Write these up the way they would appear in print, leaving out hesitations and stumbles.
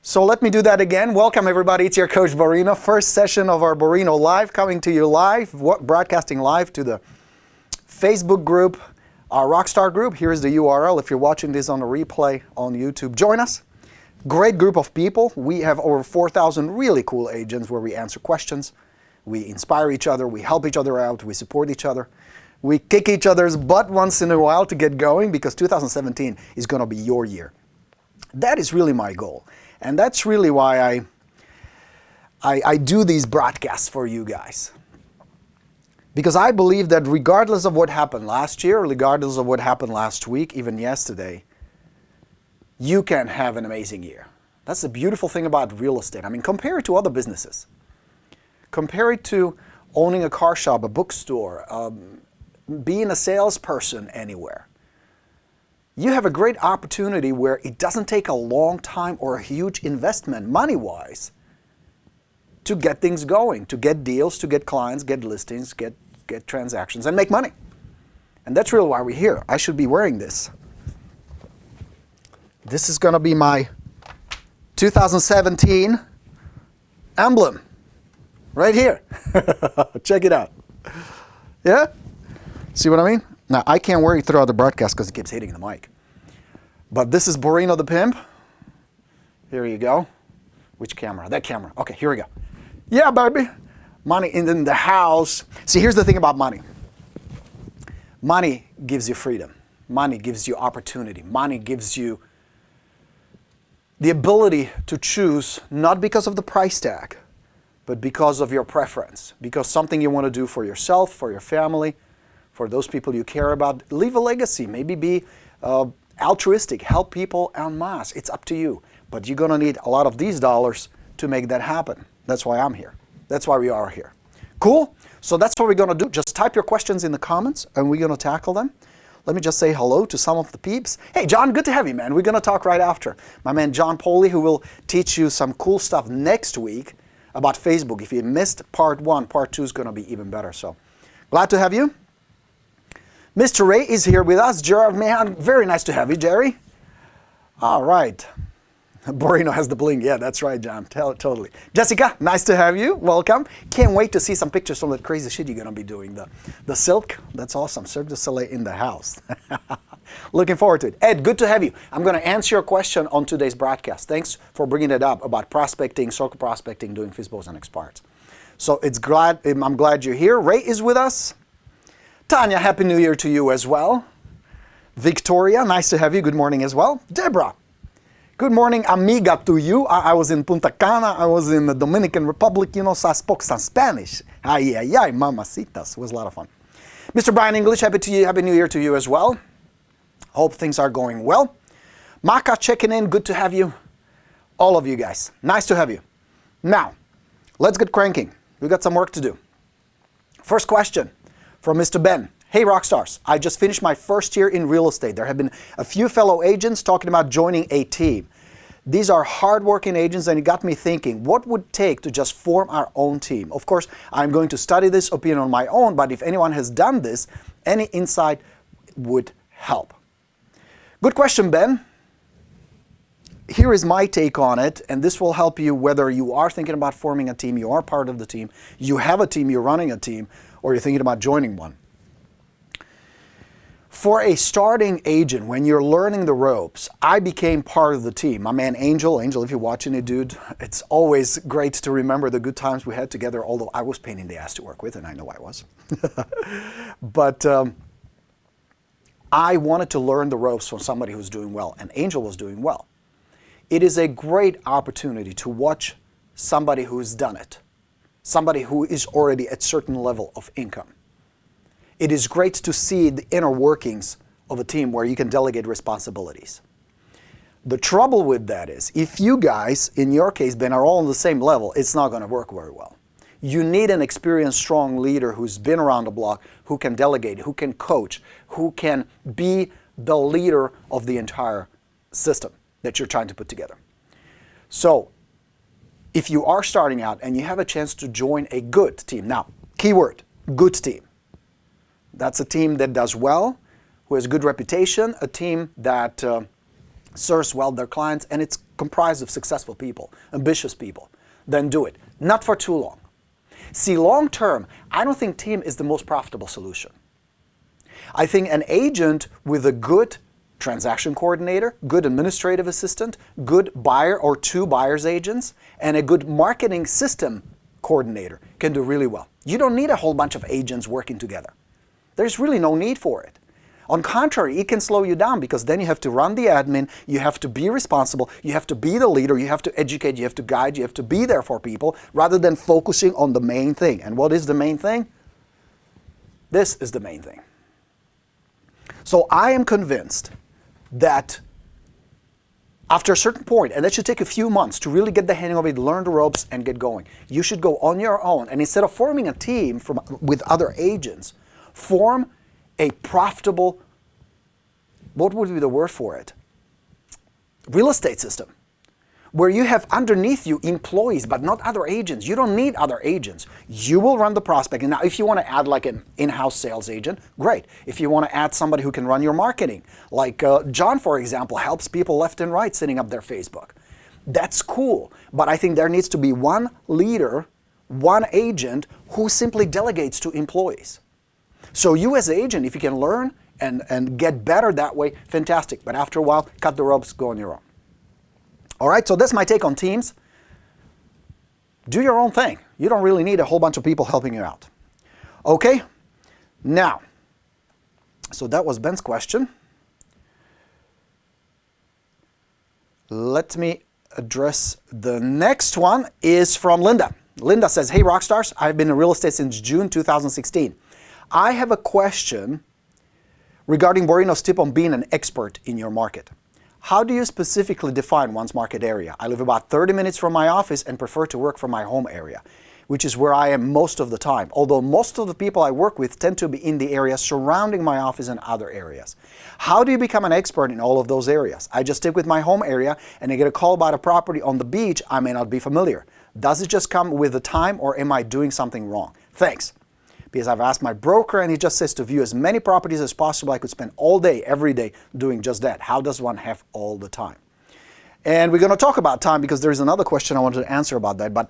So let me do that again. Welcome everybody, it's your Coach Borino. First session of our Borino Live, coming to you live, broadcasting live to the Facebook group, our Rockstar group. Here's the URL if you're watching this on a replay on YouTube. Join us. Great group of people. We have over 4,000 really cool agents where we answer questions, we inspire each other, we help each other out, we support each other. We kick each other's butt once in a while to get going because 2017 is going to be your year. That is really my goal. And that's really why I do these broadcasts for you guys. Because I believe that regardless of what happened last year, regardless of what happened last week, even yesterday, you can have an amazing year. That's the beautiful thing about real estate. I mean, compare it to other businesses. Compare it to owning a car shop, a bookstore, being a salesperson anywhere. You have a great opportunity where it doesn't take a long time or a huge investment, money-wise, to get things going, to get deals, to get clients, get listings, get transactions, and make money. And that's really why we're here. I should be wearing this. This is going to be my 2017 emblem. Right here. Check it out. Yeah? See what I mean? Now, I can't wear it throughout the broadcast because it keeps hitting the mic. But this is Borino the Pimp. Here you go. Which camera? That camera. Okay, here we go. Yeah, baby. Money in the house. See, here's the thing about money. Money gives you freedom. Money gives you opportunity. Money gives you the ability to choose, not because of the price tag, but because of your preference. Because something you want to do for yourself, for your family, for those people you care about. Leave a legacy. Maybe be altruistic. Help people en masse. It's up to you. But you're going to need a lot of these dollars to make that happen. That's why I'm here. That's why we are here. Cool? So that's what we're going to do. Just type your questions in the comments and we're going to tackle them. Let me just say hello to some of the peeps. Hey, John, good to have you, man. We're going to talk right after. My man John Poley, who will teach you some cool stuff next week about Facebook. If you missed part 1, part 2 is going to be even better. So glad to have you. Mr. Ray is here with us. Gerard Mahan, very nice to have you, Jerry. All right. Borino has the bling. Yeah, that's right, John. Totally. Jessica, nice to have you. Welcome. Can't wait to see some pictures from that crazy shit you're going to be doing. The silk, that's awesome. Cirque du Soleil in the house. Looking forward to it. Ed, good to have you. I'm going to answer your question on today's broadcast. Thanks for bringing it up about prospecting, circle prospecting, doing FSBOs and expireds. So I'm glad you're here. Ray is with us. Tanya, Happy New Year to you as well. Victoria, nice to have you. Good morning as well. Deborah, good morning, amiga to you. I was in Punta Cana. I was in the Dominican Republic. You know, so I spoke some Spanish. Ay, ay, ay, mamacitas. It was a lot of fun. Mr. Brian English, Happy New Year to you as well. Hope things are going well. Maka checking in. Good to have you. All of you guys. Nice to have you. Now, let's get cranking. We got some work to do. First question from Mr. Ben. Hey Rockstars, I just finished my first year in real estate. There have been a few fellow agents talking about joining a team. These are hardworking agents and it got me thinking, what would it take to just form our own team? Of course, I'm going to study this opinion on my own, but if anyone has done this, any insight would help. Good question, Ben. Here is my take on it, and this will help you whether you are thinking about forming a team, you are part of the team, you have a team, you're running a team, or you're thinking about joining one. For a starting agent, when you're learning the ropes, I became part of the team. My man Angel, if you're watching it, dude, it's always great to remember the good times we had together, although I was a pain in the ass to work with, and I know I was. But I wanted to learn the ropes from somebody who's doing well, and Angel was doing well. It is a great opportunity to watch somebody who's done it, somebody who is already at a certain level of income. It is great to see the inner workings of a team where you can delegate responsibilities. The trouble with that is, if you guys, in your case, Ben, are all on the same level, it's not going to work very well. You need an experienced, strong leader who's been around the block, who can delegate, who can coach, who can be the leader of the entire system that you're trying to put together. So, if you are starting out and you have a chance to join a good team, now, keyword, good team. That's a team that does well, who has a good reputation, a team that serves well their clients, and it's comprised of successful people, ambitious people, then do it. Not for too long. See, long term, I don't think team is the most profitable solution. I think an agent with a good transaction coordinator, good administrative assistant, good buyer or two buyer's agents, and a good marketing system coordinator can do really well. You don't need a whole bunch of agents working together. There's really no need for it. On contrary, it can slow you down because then you have to run the admin, you have to be responsible, you have to be the leader, you have to educate, you have to guide, you have to be there for people rather than focusing on the main thing. And what is the main thing? This is the main thing. So I am convinced that after a certain point, and that should take a few months to really get the hang of it, learn the ropes, and get going, you should go on your own. And instead of forming a team with other agents, form a profitable, what would be the word for it? Real estate system, where you have underneath you employees, but not other agents. You don't need other agents. You will run the prospecting. Now, if you want to add like an in-house sales agent, great. If you want to add somebody who can run your marketing, like John, for example, helps people left and right setting up their Facebook. That's cool. But I think there needs to be one leader, one agent who simply delegates to employees. So you as an agent, if you can learn and get better that way, fantastic. But after a while, cut the ropes, go on your own. All right, so that's my take on teams. Do your own thing. You don't really need a whole bunch of people helping you out. Okay, now, so that was Ben's question. Let me address the next one is from Linda. Linda says, hey Rockstars, I've been in real estate since June 2016. I have a question regarding Borino's tip on being an expert in your market. How do you specifically define one's market area? I live about 30 minutes from my office and prefer to work from my home area, which is where I am most of the time. Although most of the people I work with tend to be in the area surrounding my office and other areas. How do you become an expert in all of those areas? I just stick with my home area and I get a call about a property on the beach I may not be familiar. Does it just come with the time or am I doing something wrong? Thanks. Because I've asked my broker and he just says to view as many properties as possible. I could spend all day, every day doing just that. How does one have all the time? And we're going to talk about time because there's another question I wanted to answer about that. But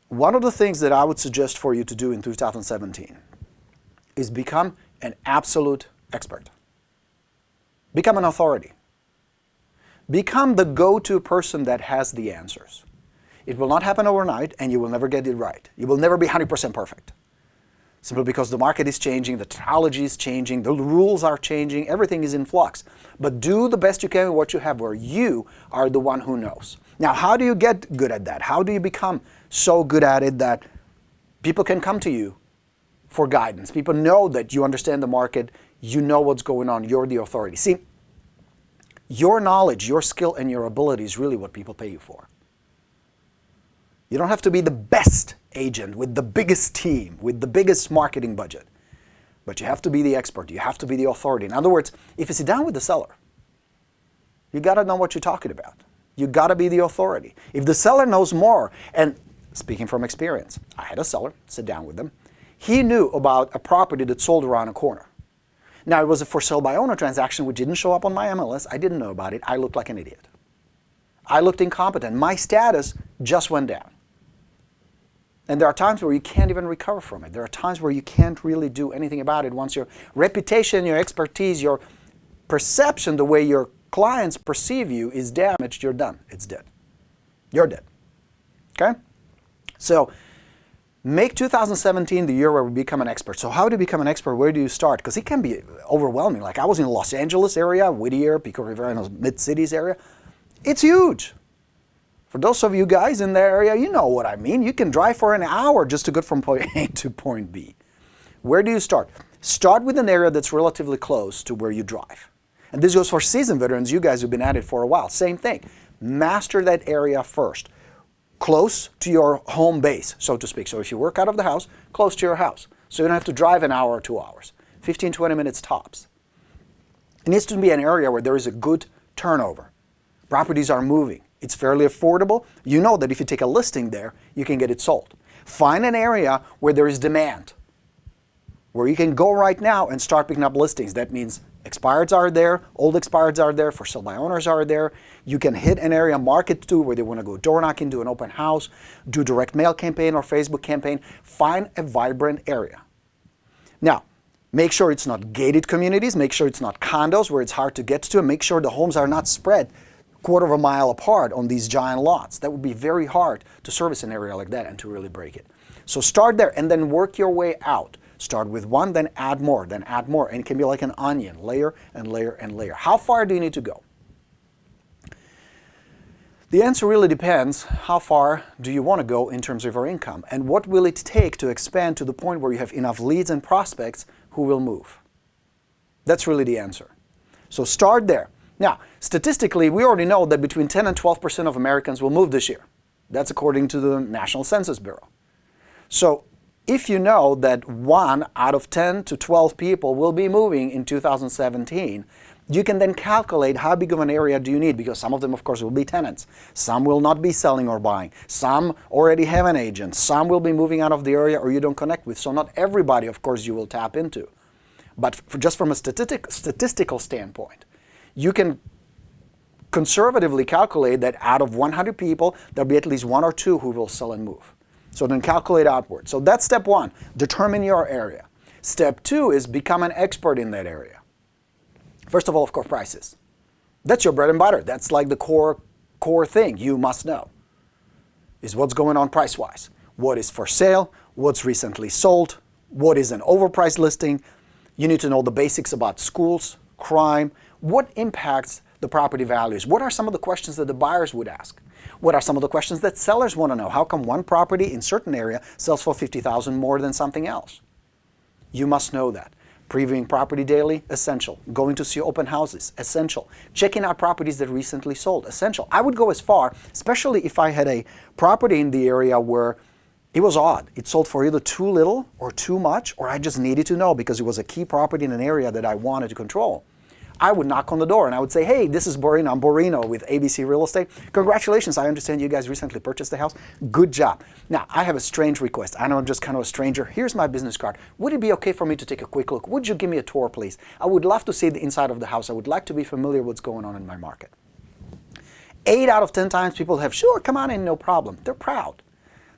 one of the things that I would suggest for you to do in 2017 is become an absolute expert. Become an authority. Become the go-to person that has the answers. It will not happen overnight and you will never get it right. You will never be 100% perfect. Simply because the market is changing, the technology is changing, the rules are changing, everything is in flux. But do the best you can with what you have where you are the one who knows. Now, how do you get good at that? How do you become so good at it that people can come to you for guidance? People know that you understand the market, you know what's going on, you're the authority. See, your knowledge, your skill, and your ability is really what people pay you for. You don't have to be the best agent with the biggest team, with the biggest marketing budget. But you have to be the expert. You have to be the authority. In other words, if you sit down with the seller, you got to know what you're talking about. You got to be the authority. If the seller knows more, and speaking from experience, I had a seller, sit down with them. He knew about a property that sold around a corner. Now, it was a for sale by owner transaction which didn't show up on my MLS. I didn't know about it. I looked like an idiot. I looked incompetent. My status just went down. And there are times where you can't even recover from it. There are times where you can't really do anything about it. Once your reputation, your expertise, your perception, the way your clients perceive you is damaged, you're done. It's dead. You're dead. Okay? So make 2017 the year where we become an expert. So how do you become an expert? Where do you start? Because it can be overwhelming. Like I was in the Los Angeles area, Whittier, Pico Rivera, mid-cities area. It's huge. For those of you guys in the area, you know what I mean. You can drive for an hour just to get from point A to point B. Where do you start? Start with an area that's relatively close to where you drive. And this goes for seasoned veterans, you guys who've been at it for a while. Same thing. Master that area first. Close to your home base, so to speak. So if you work out of the house, close to your house. So you don't have to drive an hour or 2 hours. 15, 20 minutes tops. It needs to be an area where there is a good turnover. Properties are moving. It's fairly affordable. You know that if you take a listing there, you can get it sold. Find an area where there is demand. where you can go right now and start picking up listings. That means expireds are there, old expireds are there, for sale by owners are there. You can hit an area market to where they want to go door knocking, do an open house, do direct mail campaign or Facebook campaign. Find a vibrant area. Now, make sure it's not gated communities, make sure it's not condos where it's hard to get to, and make sure the homes are not spread quarter of a mile apart on these giant lots. That would be very hard to service an area like that and to really break it. So start there and then work your way out. Start with one, then add more, then add more. And it can be like an onion, layer and layer and layer. How far do you need to go? The answer really depends how far do you want to go in terms of your income, and what will it take to expand to the point where you have enough leads and prospects who will move. That's really the answer. So start there. Now, statistically, we already know that between 10 and 12% of Americans will move this year. That's according to the National Census Bureau. So if you know that 1 out of 10 to 12 people will be moving in 2017, you can then calculate how big of an area do you need, because some of them, of course, will be tenants. Some will not be selling or buying. Some already have an agent. Some will be moving out of the area or you don't connect with. So not everybody, of course, you will tap into. But just from a statistical standpoint, you can conservatively calculate that out of 100 people, there'll be at least 1 or 2 who will sell and move. So then calculate outward. So that's step 1, determine your area. Step 2 is become an expert in that area. First of all, of course, prices. That's your bread and butter. That's like the core thing you must know, is what's going on price-wise. What is for sale, what's recently sold, what is an overpriced listing. You need to know the basics about schools, crime, what impacts the property values. What are some of the questions that the buyers would ask? What are some of the questions that sellers want to know? How come one property in certain area sells for $50,000 more than something else? You must know that. Previewing property daily, essential. Going to see open houses, essential. Checking out properties that recently sold, essential. I would go as far, especially if I had a property in the area where it was odd. It sold for either too little or too much, or I just needed to know because it was a key property in an area that I wanted to control. I would knock on the door and I would say, hey, this is Borino. I'm Borino with ABC Real Estate. Congratulations, I understand you guys recently purchased the house. Good job. Now, I have a strange request. I know I'm just kind of a stranger. Here's my business card. Would it be okay for me to take a quick look? Would you give me a tour, please? I would love to see the inside of the house. I would like to be familiar with what's going on in my market. 8 out of 10 times people have, sure, come on in, no problem. They're proud.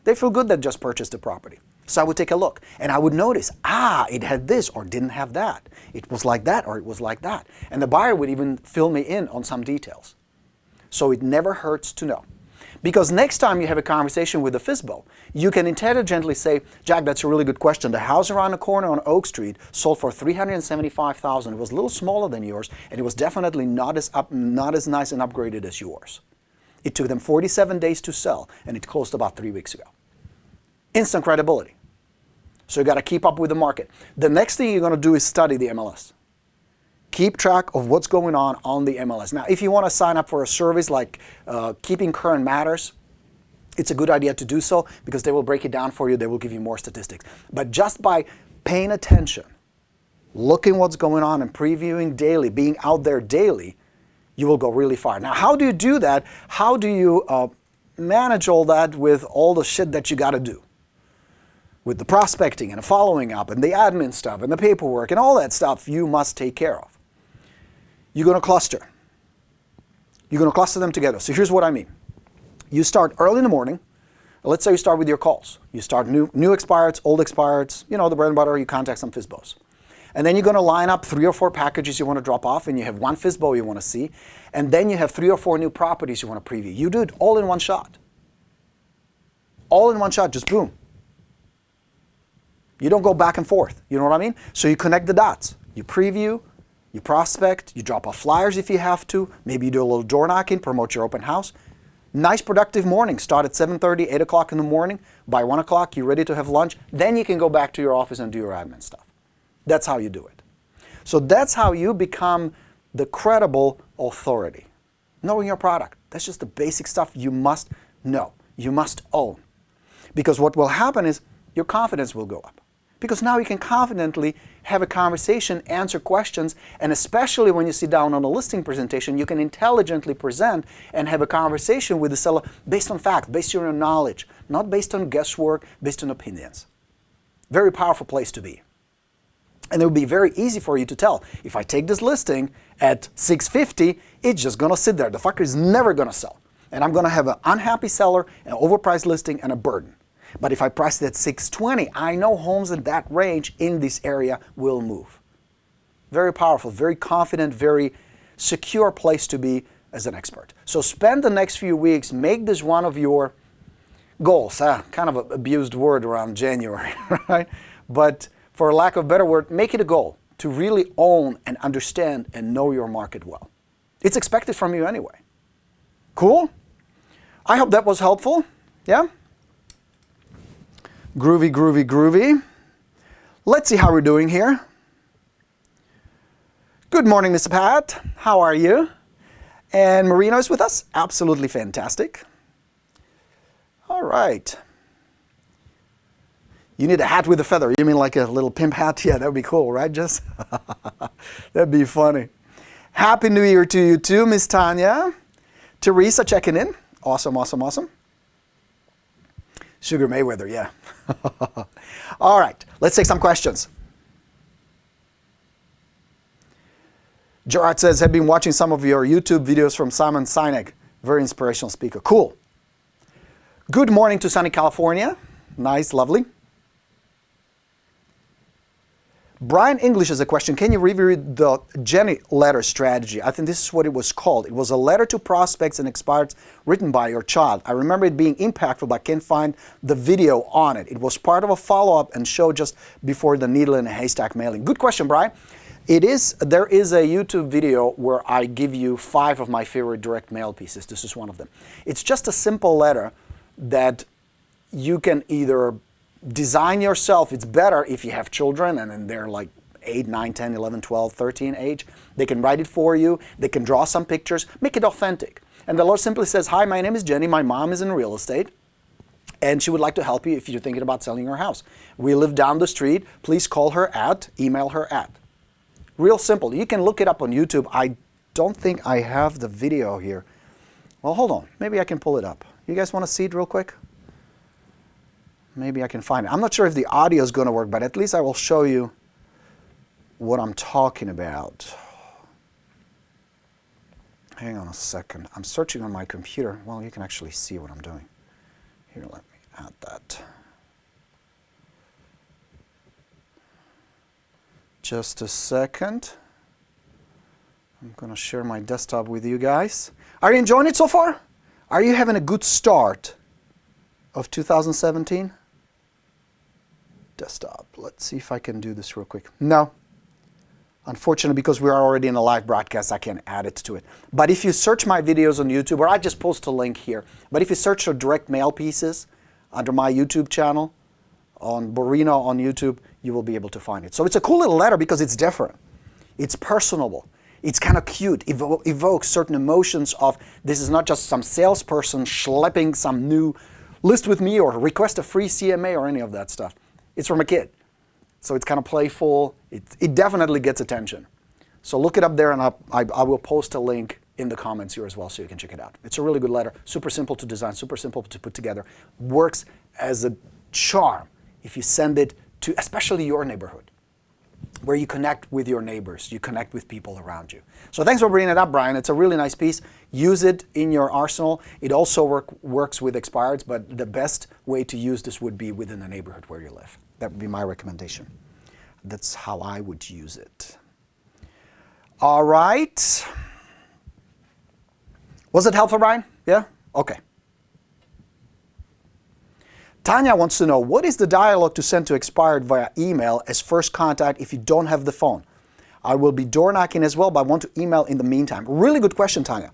They feel good that just purchased the property. So I would take a look and I would notice, it had this or didn't have that. It was like that or it was like that. And the buyer would even fill me in on some details. So it never hurts to know. Because next time you have a conversation with a FSBO, you can intelligently say, Jack, that's a really good question. The house around the corner on Oak Street sold for $375,000. It was a little smaller than yours, and it was definitely not as nice and upgraded as yours. It took them 47 days to sell, and it closed about 3 weeks ago. Instant credibility. So you got to keep up with the market. The next thing you're going to do is study the MLS. Keep track of what's going on the MLS. Now, if you want to sign up for a service like Keeping Current Matters, it's a good idea to do so because they will break it down for you. They will give you more statistics. But just by paying attention, looking what's going on and previewing daily, being out there daily, you will go really far. Now, how do you do that? How do you manage all that with all the shit that you got to do? With the prospecting and the following up and the admin stuff and the paperwork and all that stuff you must take care of. You're going to cluster. You're going to cluster them together. So here's what I mean. You start early in the morning. Let's say you start with your calls. You start new expireds, old expireds, the bread and butter, you contact some FSBOs. And then you're going to line up 3 or 4 packages you want to drop off, and you have 1 FSBO you want to see, and then you have 3 or 4 new properties you want to preview. You do it all in one shot. All in one shot, just boom. You don't go back and forth, you know what I mean? So you connect the dots. You preview, you prospect, you drop off flyers if you have to, maybe you do a little door knocking, promote your open house. Nice productive morning. Start at 7:30, 8 o'clock in the morning. By 1 o'clock, you're ready to have lunch. Then you can go back to your office and do your admin stuff. That's how you do it. So that's how you become the credible authority. Knowing your product. That's just the basic stuff you must know. You must own. Because what will happen is your confidence will go up. Because now you can confidently have a conversation, answer questions, and especially when you sit down on a listing presentation, you can intelligently present and have a conversation with the seller based on fact, based on your knowledge, not based on guesswork, based on opinions. Very powerful place to be. And it would be very easy for you to tell, if I take this listing at 650, it's just gonna sit there. The fucker is never gonna sell. And I'm gonna have an unhappy seller, an overpriced listing, and a burden. But if I price it at 620, I know homes in that range in this area will move. Very powerful, very confident, very secure place to be as an expert. So spend the next few weeks, make this one of your goals. Kind of an abused word around January, right? But for lack of a better word, make it a goal to really own and understand and know your market well. It's expected from you anyway. Cool? I hope that was helpful. Yeah? Groovy, groovy, groovy. Let's see how we're doing here. Good morning, Mr. Pat. How are you? And Borino is with us. Absolutely fantastic. All right. You need a hat with a feather. You mean like a little pimp hat? Yeah, that would be cool, right, Jess? That'd be funny. Happy New Year to you too, Miss Tanya. Teresa checking in. Awesome, awesome, awesome. Sugar Mayweather, yeah. All right, let's take some questions. Gerard says, I've been watching some of your YouTube videos from Simon Sinek. Very inspirational speaker. Cool. Good morning to sunny California. Nice, lovely. Brian English has a question. Can you review the Jenny letter strategy? I think this is what it was called. It was a letter to prospects and expireds written by your child. I remember it being impactful, but I can't find the video on it. It was part of a follow-up and show just before the needle in a haystack mailing. Good question, Brian. There is a YouTube video where I give you 5 of my favorite direct mail pieces. This is one of them. It's just a simple letter that you can either design yourself. It's better if you have children and then they're like 8, 9, 10, 11, 12, 13 age. They can write it for you. They can draw some pictures. Make it authentic. And the Lord simply says, hi, my name is Jenny. My mom is in real estate. And she would like to help you if you're thinking about selling your house. We live down the street. Please call her at, email her at. Real simple. You can look it up on YouTube. I don't think I have the video here. Well, hold on. Maybe I can pull it up. You guys want to see it real quick? Maybe I can find it. I'm not sure if the audio is going to work, but at least I will show you what I'm talking about. Hang on a second. I'm searching on my computer. Well, you can actually see what I'm doing. Here, let me add that. Just a second. I'm going to share my desktop with you guys. Are you enjoying it so far? Are you having a good start of 2017? Desktop. Let's see if I can do this real quick. No. Unfortunately, because we are already in a live broadcast, I can't add it to it. But if you search my videos on YouTube, or I just post a link here, but if you search for direct mail pieces under my YouTube channel, on Borino on YouTube, you will be able to find it. So it's a cool little letter because it's different. It's personable. It's kind of cute. Evokes certain emotions of, this is not just some salesperson schlepping some new list with me or request a free CMA or any of that stuff. It's from a kid. So it's kind of playful. It definitely gets attention. So look it up there, and I will post a link in the comments here as well so you can check it out. It's a really good letter. Super simple to design, super simple to put together. Works as a charm if you send it to especially your neighborhood, where you connect with your neighbors, you connect with people around you. So thanks for bringing it up, Brian. It's a really nice piece. Use it in your arsenal. It also works with expireds, but the best way to use this would be within the neighborhood where you live. That would be my recommendation. That's how I would use it. All right. Was it helpful, Brian? Yeah? Okay. Tanya wants to know, what is the dialogue to send to expired via email as first contact if you don't have the phone? I will be door knocking as well, but I want to email in the meantime. Really good question, Tanya.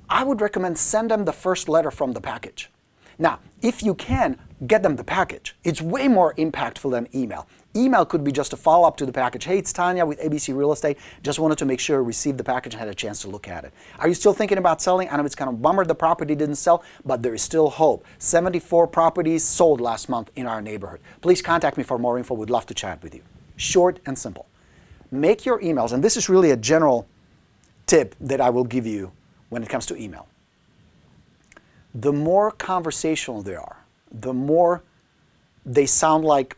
I would recommend send them the first letter from the package. Now, if you can, get them the package. It's way more impactful than email. Email could be just a follow-up to the package. Hey, it's Tanya with ABC Real Estate. Just wanted to make sure you received the package and had a chance to look at it. Are you still thinking about selling? I know it's kind of a bummer the property didn't sell, but there is still hope. 74 properties sold last month in our neighborhood. Please contact me for more info. We'd love to chat with you. Short and simple. Make your emails, and this is really a general tip that I will give you when it comes to email. The more conversational they are, the more they sound like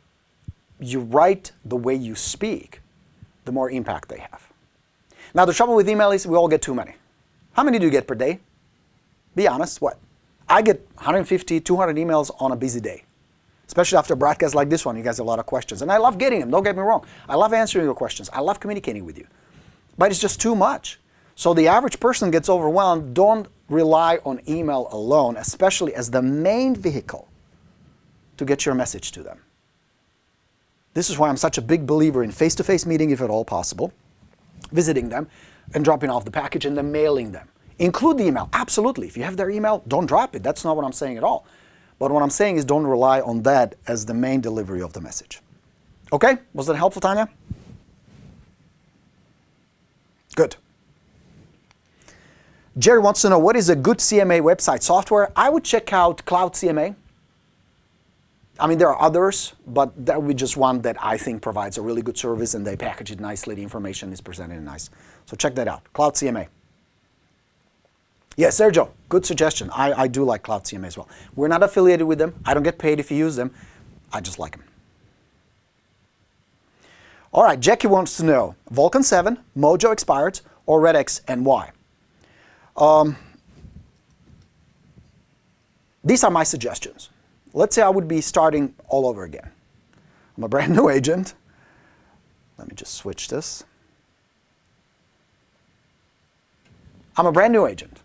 you write the way you speak, the more impact they have. Now, the trouble with email is we all get too many. How many do you get per day? Be honest, what? I get 150, 200 emails on a busy day. Especially after a broadcast like this one, you guys have a lot of questions. And I love getting them, don't get me wrong. I love answering your questions. I love communicating with you. But it's just too much. So the average person gets overwhelmed. Don't rely on email alone, especially as the main vehicle to get your message to them. This is why I'm such a big believer in face-to-face meeting, if at all possible, visiting them and dropping off the package and then mailing them. Include the email, absolutely. If you have their email, don't drop it. That's not what I'm saying at all. But what I'm saying is don't rely on that as the main delivery of the message. Okay? Was that helpful, Tanya? Good. Jerry wants to know, what is a good CMA website software? I would check out Cloud CMA. I mean, there are others, but that would be just one that I think provides a really good service and they package it nicely. The information is presented nice. So check that out, Cloud CMA. Yes, Sergio, good suggestion. I do like Cloud CMA as well. We're not affiliated with them. I don't get paid if you use them. I just like them. All right, Jackie wants to know, Vulcan 7, Mojo expired, or Red X, and why? These are my suggestions. Let's say I would be starting all over again. I'm a brand new agent. Let me just switch this. I'm a brand new agent.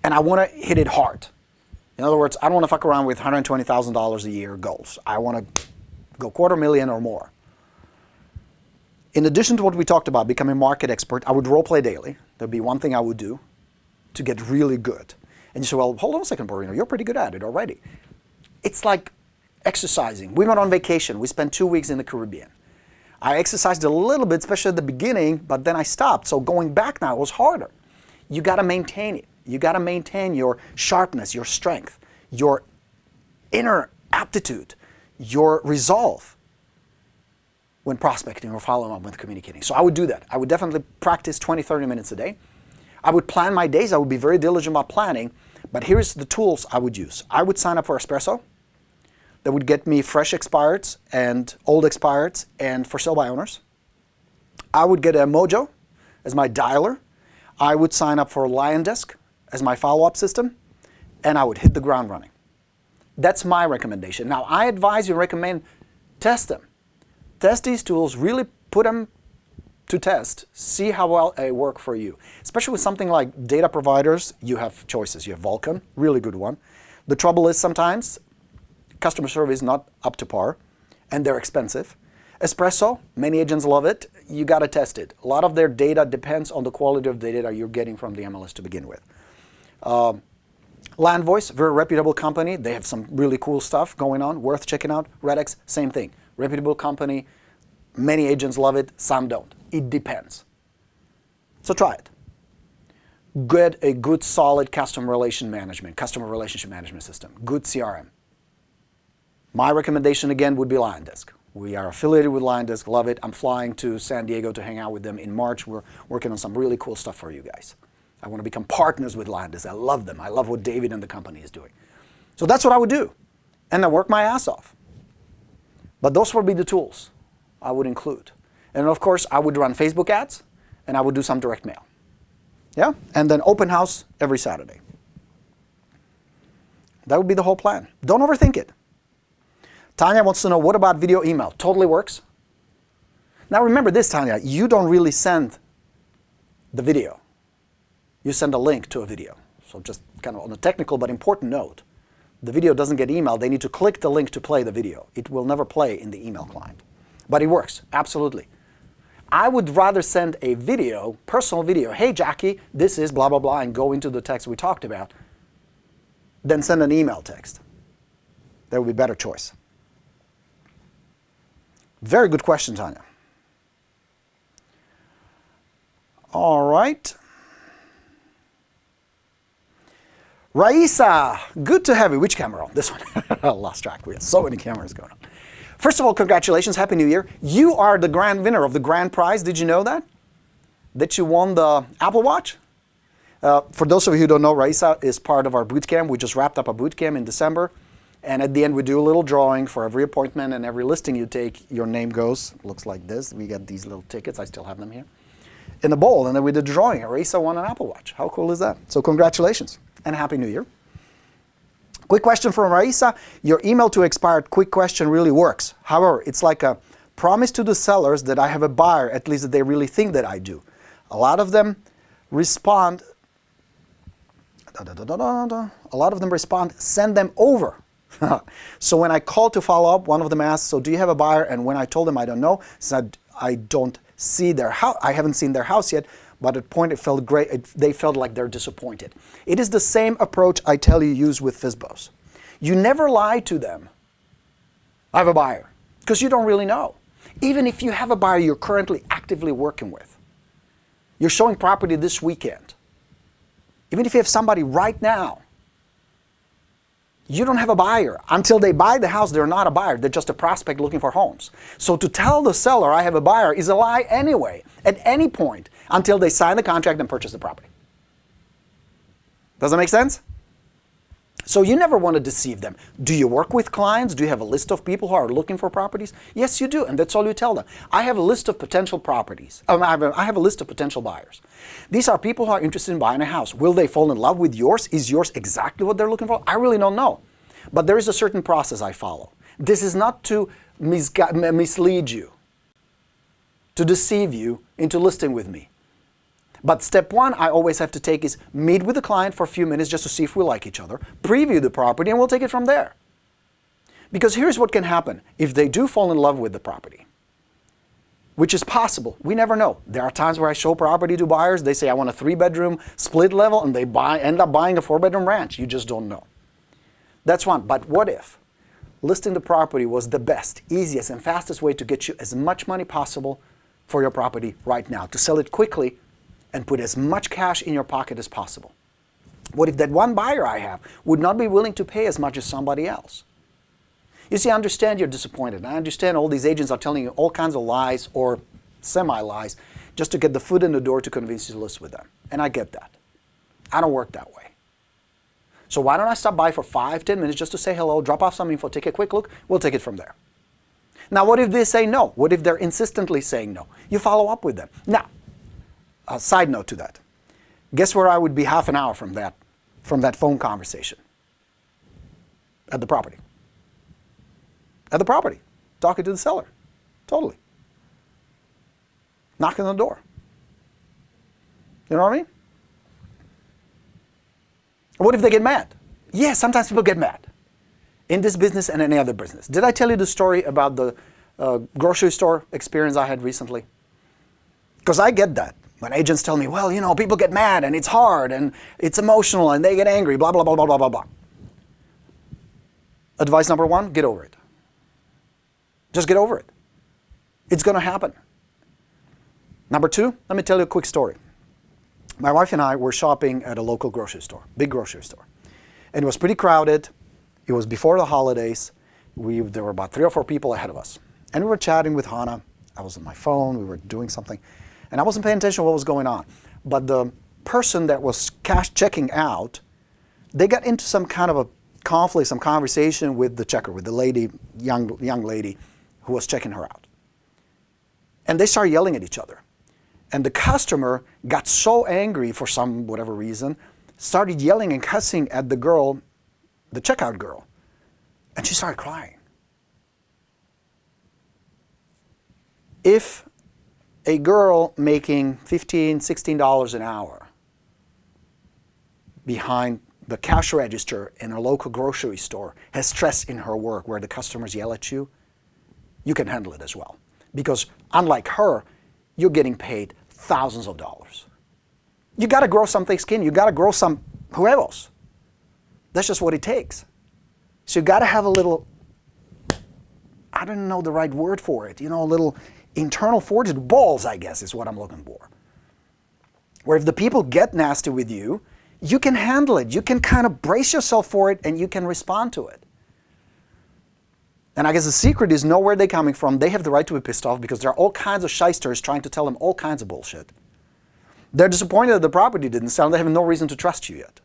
And I want to hit it hard. In other words, I don't want to fuck around with $120,000 a year goals. I want to go $250,000 or more. In addition to what we talked about, becoming a market expert, I would role play daily. That would be one thing I would do to get really good. And you say, well, hold on a second, Borino, you're pretty good at it already. It's like exercising. We went on vacation. We spent 2 weeks in the Caribbean. I exercised a little bit, especially at the beginning, but then I stopped. So going back now was harder. You got to maintain it. You got to maintain your sharpness, your strength, your inner aptitude, your resolve when prospecting or following up with communicating. So I would do that. I would definitely practice 20, 30 minutes a day. I would plan my days. I would be very diligent about planning. But here's the tools I would use. I would sign up for Espresso. That would get me fresh expireds and old expireds and for sale by owners. I would get a Mojo as my dialer. I would sign up for LionDesk as my follow-up system. And I would hit the ground running. That's my recommendation. Now, I advise you, recommend, test them. Test these tools, really put them to test, see how well they work for you. Especially with something like data providers, you have choices. You have Vulcan, really good one. The trouble is sometimes customer service is not up to par and they're expensive. Espresso, many agents love it. You got to test it. A lot of their data depends on the quality of the data you're getting from the MLS to begin with. LandVoice, very reputable company. They have some really cool stuff going on, worth checking out. RedX, same thing. Reputable company. Many agents love it, some don't. It depends. So try it. Get a good, solid customer relationship management system. Good CRM. My recommendation again would be LionDesk. We are affiliated with LionDesk, love it. I'm flying to San Diego to hang out with them in March. We're working on some really cool stuff for you guys. I want to become partners with LionDesk. I love them. I love what David and the company is doing. So that's what I would do. And I work my ass off. But those would be the tools I would include. And of course, I would run Facebook ads and I would do some direct mail. Yeah? And then open house every Saturday. That would be the whole plan. Don't overthink it. Tanya wants to know, what about video email? Totally works. Now remember this, Tanya, you don't really send the video. You send a link to a video. So just kind of on a technical but important note, the video doesn't get emailed. They need to click the link to play the video. It will never play in the email client. But it works, absolutely. I would rather send a video, personal video, hey Jackie, this is blah, blah, blah, and go into the text we talked about, than send an email text. That would be a better choice. Very good question, Tanya. All right. Raisa, good to have you. Which camera on? This one. I lost track. We have so many cameras going on. First of all, congratulations. Happy New Year. You are the grand winner of the grand prize. Did you know that? That you won the Apple Watch? For those of you who don't know, Raisa is part of our boot camp. We just wrapped up a boot camp in December. And at the end, we do a little drawing for every appointment and every listing you take. Your name goes, looks like this. We get these little tickets. I still have them here in the bowl. And then we did the drawing. Arisa won an Apple Watch. How cool is that? So congratulations and Happy New Year. Quick question from Arisa. Your email to expired quick question really works. However, it's like a promise to the sellers that I have a buyer, at least that they really think that I do. A lot of them respond, send them over. So when I called to follow up, one of them asked, so do you have a buyer? And when I told them I don't know, said I don't see their house, I haven't seen their house yet, but at point it felt great, they felt like they're disappointed. It is the same approach I tell you use with FSBOs. You never lie to them, I have a buyer, because you don't really know. Even if you have a buyer you're currently actively working with, you're showing property this weekend, even if you have somebody right now, you don't have a buyer. Until they buy the house, they're not a buyer. They're just a prospect looking for homes. So to tell the seller I have a buyer is a lie anyway, at any point, until they sign the contract and purchase the property. Does that make sense? So you never want to deceive them. Do you work with clients? Do you have a list of people who are looking for properties? Yes, you do, and that's all you tell them. I have a list of potential properties. I have a list of potential buyers. These are people who are interested in buying a house. Will they fall in love with yours? Is yours exactly what they're looking for? I really don't know. But there is a certain process I follow. This is not to mislead you, to deceive you into listing with me. But step one I always have to take is meet with the client for a few minutes just to see if we like each other, preview the property, and we'll take it from there. Because here's what can happen if they do fall in love with the property, which is possible. We never know. There are times where I show property to buyers, they say I want a 3-bedroom split level, and they end up buying a 4-bedroom ranch. You just don't know. That's one. But what if listing the property was the best, easiest, and fastest way to get you as much money possible for your property right now, to sell it quickly and put as much cash in your pocket as possible? What if that one buyer I have would not be willing to pay as much as somebody else? You see, I understand you're disappointed. I understand all these agents are telling you all kinds of lies or semi-lies just to get the foot in the door to convince you to list with them. And I get that. I don't work that way. So why don't I stop by for 5-10 minutes just to say hello, drop off some info, take a quick look, we'll take it from there. Now, what if they say no? What if they're insistently saying no? You follow up with them. Now, a side note to that. Guess where I would be half an hour from that phone conversation? At the property. At the property. Talking to the seller. Totally. Knocking on the door. You know what I mean? What if they get mad? Yeah, sometimes people get mad. In this business and any other business. Did I tell you the story about the grocery store experience I had recently? Because I get that. When agents tell me, well, you know, people get mad and it's hard and it's emotional and they get angry, blah, blah, blah, blah, blah, blah, blah. Advice number one, get over it. Just get over it. It's going to happen. Number two, let me tell you a quick story. My wife and I were shopping at a local grocery store, big grocery store. And it was pretty crowded. It was before the holidays. There were about 3 or 4 people ahead of us. And we were chatting with Hannah. I was on my phone. We were doing something. And I wasn't paying attention to what was going on. But the person that was cash checking out, they got into some kind of a conflict, some conversation with the checker, with the lady, young lady who was checking her out. And they started yelling at each other. And the customer got so angry for some whatever reason, started yelling and cussing at the girl, the checkout girl. And she started crying. If a girl making $15, $16 an hour behind the cash register in a local grocery store has stress in her work where the customers yell at you, you can handle it as well. Because unlike her, you're getting paid thousands of dollars. You got to grow some thick skin. You got to grow some huevos. That's just what it takes. So you got to have a little, I don't know the right word for it, you know, a little internal fortitude, balls, I guess, is what I'm looking for. Where if the people get nasty with you, you can handle it. You can kind of brace yourself for it and you can respond to it. And I guess the secret is know where they're coming from. They have the right to be pissed off because there are all kinds of shysters trying to tell them all kinds of bullshit. They're disappointed that the property didn't sell and they have no reason to trust you yet.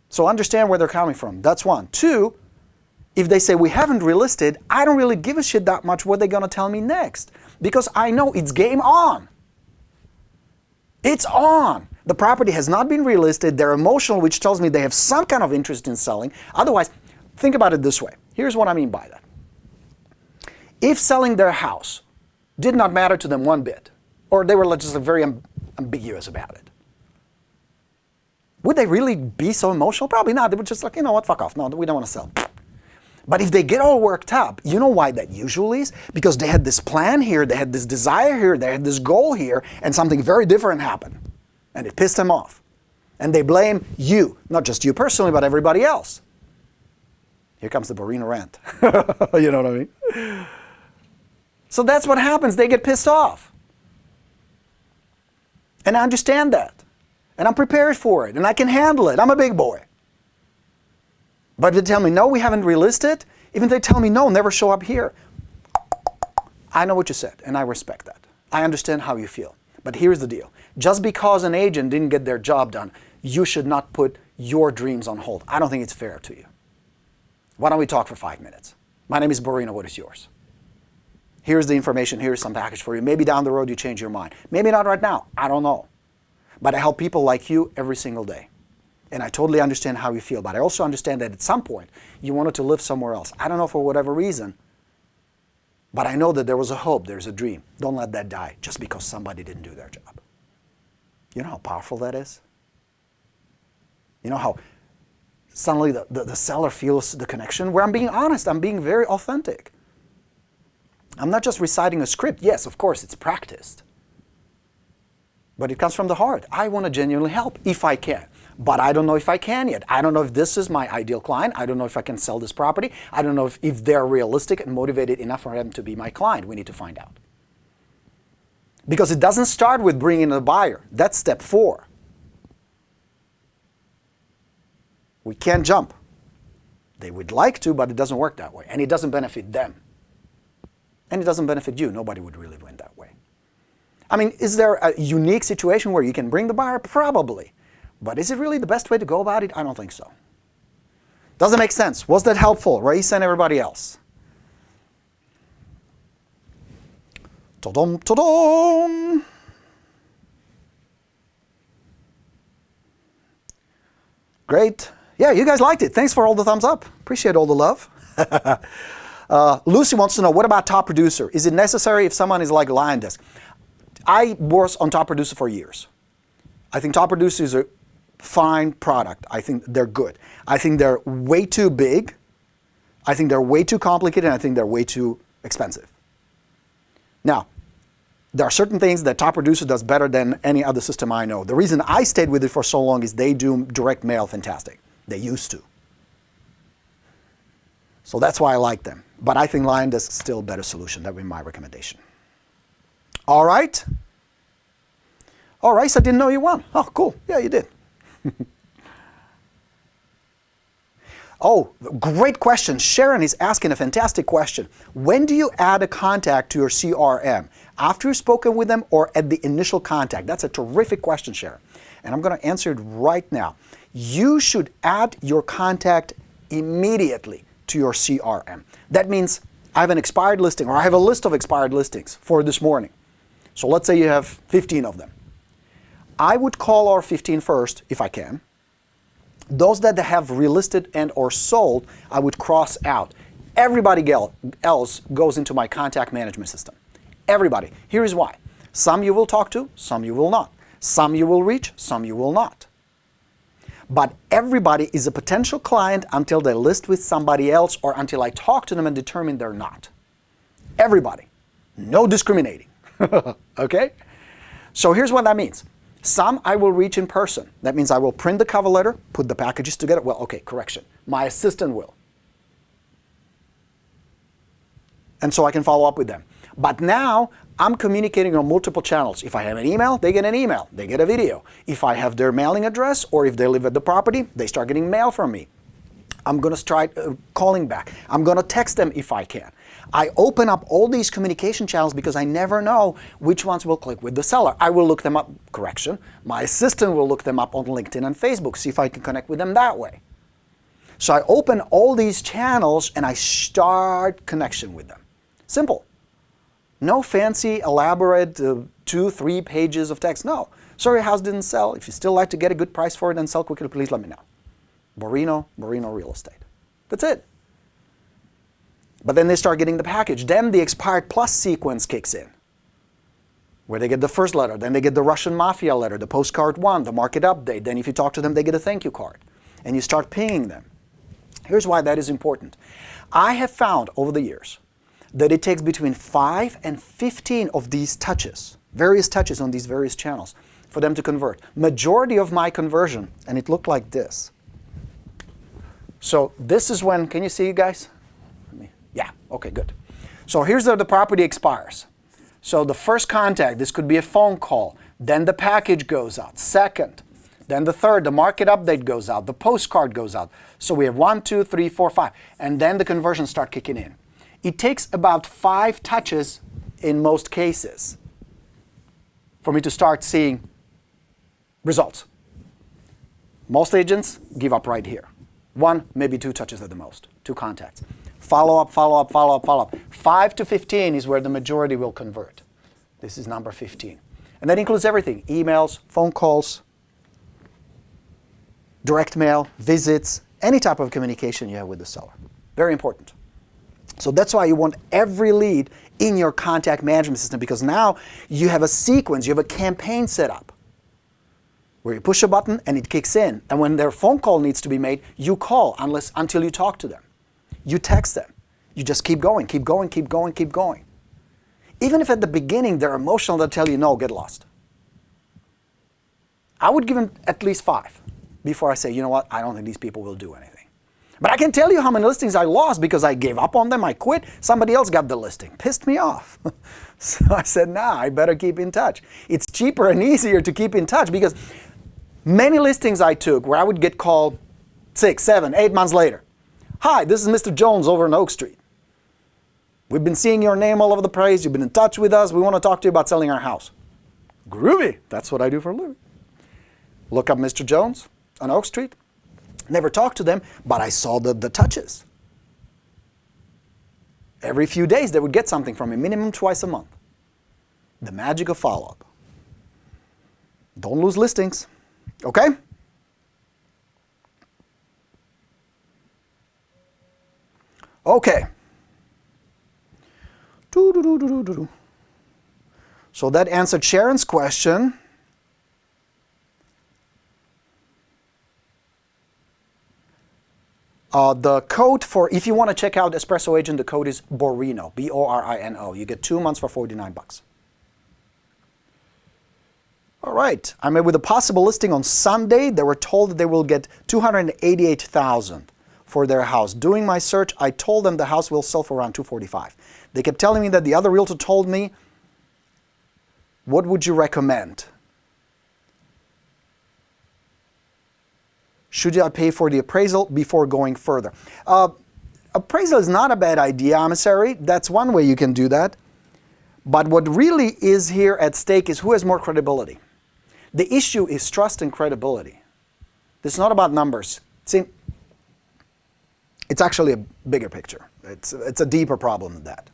So understand where they're coming from. That's one. Two, if they say we haven't relisted, I don't really give a shit that much what they're going to tell me next. Because I know it's game on. It's on. The property has not been relisted. They're emotional, which tells me they have some kind of interest in selling. Otherwise, think about it this way. Here's what I mean by that. If selling their house did not matter to them one bit, or they were just very ambiguous about it, would they really be so emotional? Probably not. They would just like, you know what, fuck off. No, we don't want to sell. But if they get all worked up, you know why that usually is? Because they had this plan here, they had this desire here, they had this goal here, and something very different happened. And it pissed them off. And they blame you, not just you personally, but everybody else. Here comes the Borino rant. You know what I mean? So that's what happens. They get pissed off. And I understand that. And I'm prepared for it. And I can handle it. I'm a big boy. But if they tell me, no, we haven't relisted, even if they tell me, no, never show up here, I know what you said, and I respect that. I understand how you feel. But here's the deal. Just because an agent didn't get their job done, you should not put your dreams on hold. I don't think it's fair to you. Why don't we talk for 5 minutes? My name is Borino. What is yours? Here's the information. Here's some package for you. Maybe down the road you change your mind. Maybe not right now. I don't know. But I help people like you every single day. And I totally understand how you feel. But I also understand that at some point you wanted to live somewhere else. I don't know for whatever reason. But I know that there was a hope. There's a dream. Don't let that die just because somebody didn't do their job. You know how powerful that is? You know how suddenly the seller feels the connection? Where I'm being honest. I'm being very authentic. I'm not just reciting a script. Yes, of course, it's practiced. But it comes from the heart. I want to genuinely help if I can. But I don't know if I can yet. I don't know if this is my ideal client. I don't know if I can sell this property. I don't know if they're realistic and motivated enough for them to be my client. We need to find out. Because it doesn't start with bringing a buyer. That's step 4. We can't jump. They would like to, but it doesn't work that way. And it doesn't benefit them. And it doesn't benefit you. Nobody would really win that way. I mean, is there a unique situation where you can bring the buyer? Probably. But is it really the best way to go about it? I don't think so. Doesn't make sense. Was that helpful? Raisa and everybody else. Ta-dum, ta-dum. Great. Yeah, you guys liked it. Thanks for all the thumbs up. Appreciate all the love. Lucy wants to know, what about top producer? Is it necessary if someone is like Lion Desk? I was on top producer for years. I think top producer is a fine product. I think they're good. I think they're way too big. I think they're way too complicated, and I think they're way too expensive. Now, there are certain things that top producer does better than any other system I know. The reason I stayed with it for so long is they do direct mail fantastic. They used to. So that's why I like them. But I think Lion Desk is still a better solution. That would be my recommendation. All right. All right, so I didn't know you won. Oh, cool. Yeah, you did. Oh, great question. Sharon is asking a fantastic question. When do you add a contact to your CRM? After you've spoken with them or at the initial contact? That's a terrific question, Sharon. And I'm going to answer it right now. You should add your contact immediately to your CRM. That means I have an expired listing, or I have a list of expired listings for this morning. So let's say you have 15 of them. I would call our 15 first, if I can. Those that have relisted and or sold, I would cross out. Everybody else goes into my contact management system. Everybody. Here is why. Some you will talk to, some you will not. Some you will reach, some you will not. But everybody is a potential client until they list with somebody else or until I talk to them and determine they're not. Everybody. No discriminating. Okay? So here's what that means. Some I will reach in person. That means I will print the cover letter, put the packages together. Well, okay, correction. My assistant will. And so I can follow up with them. But now I'm communicating on multiple channels. If I have an email, they get an email. They get a video. If I have their mailing address or if they live at the property, they start getting mail from me. I'm going to start calling back. I'm going to text them if I can. I open up all these communication channels because I never know which ones will click with the seller. I will look them up, correction, my assistant will look them up on LinkedIn and Facebook, see if I can connect with them that way. So I open all these channels and I start connection with them. Simple. No fancy, elaborate 2-3 pages of text. No. Sorry, house didn't sell. If you still like to get a good price for it and sell quickly, please let me know. Borino Real Estate. That's it. But then they start getting the package. Then the expired plus sequence kicks in, where they get the first letter, then they get the Russian Mafia letter, the postcard 1, the market update. Then if you talk to them, they get a thank you card. And you start pinging them. Here's why that is important. I have found over the years that it takes between 5 and 15 of these touches, various touches on these various channels, for them to convert. Majority of my conversion, and it looked like this. So this is when, can you see, you guys? Yeah, okay, good. So here's the property expires. So the first contact, this could be a phone call. Then the package goes out. Second. Then the third, the market update goes out. The postcard goes out. So we have 1, 2, 3, 4, 5. And then the conversions start kicking in. It takes about 5 touches in most cases for me to start seeing results. Most agents give up right here. 1, maybe 2 touches at the most, 2 contacts. Follow up, follow up, follow up, follow up. 5 to 15 is where the majority will convert. This is number 15. And that includes everything: emails, phone calls, direct mail, visits, any type of communication you have with the seller. Very important. So that's why you want every lead in your contact management system, because now you have a sequence, you have a campaign set up where you push a button and it kicks in. And when their phone call needs to be made, you call until you talk to them. You text them. You just keep going, keep going, keep going, keep going. Even if at the beginning they're emotional, they'll tell you, no, get lost. I would give them at least 5 before I say, you know what, I don't think these people will do anything. But I can tell you how many listings I lost because I gave up on them, I quit, somebody else got the listing. Pissed me off. So I said, nah, I better keep in touch. It's cheaper and easier to keep in touch because many listings I took where I would get called 6, 7, 8 months later. Hi, this is Mr. Jones over on Oak Street. We've been seeing your name all over the place. You've been in touch with us. We want to talk to you about selling our house. Groovy. That's what I do for a living. Look up Mr. Jones on Oak Street. Never talked to them, but I saw the touches. Every few days they would get something from me, minimum twice a month. The magic of follow-up. Don't lose listings. Okay? Okay. So that answered Sharon's question. The code for, if you want to check out Espresso Agent, the code is Borino, B-O-R-I-N-O. You get 2 months for $49. All right. I met with a possible listing on Sunday. They were told that they will get $288,000 for their house. Doing my search, I told them the house will sell for around $245,000. They kept telling me that the other realtor told me, what would you recommend? Should I pay for the appraisal before going further? Appraisal is not a bad idea, I'm sorry. That's one way you can do that. But what really is here at stake is who has more credibility. The issue is trust and credibility. This is not about numbers. See, it's actually a bigger picture. It's a deeper problem than that.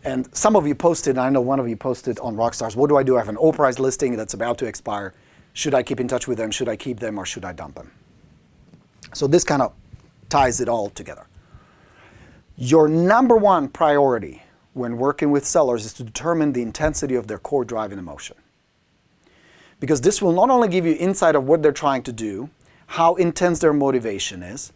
And some of you posted, I know one of you posted on Rockstars, what do? I have an overpriced listing that's about to expire. Should I keep in touch with them? Should I keep them or should I dump them? So this kind of ties it all together. Your number one priority when working with sellers is to determine the intensity of their core drive and emotion. Because this will not only give you insight of what they're trying to do, how intense their motivation is,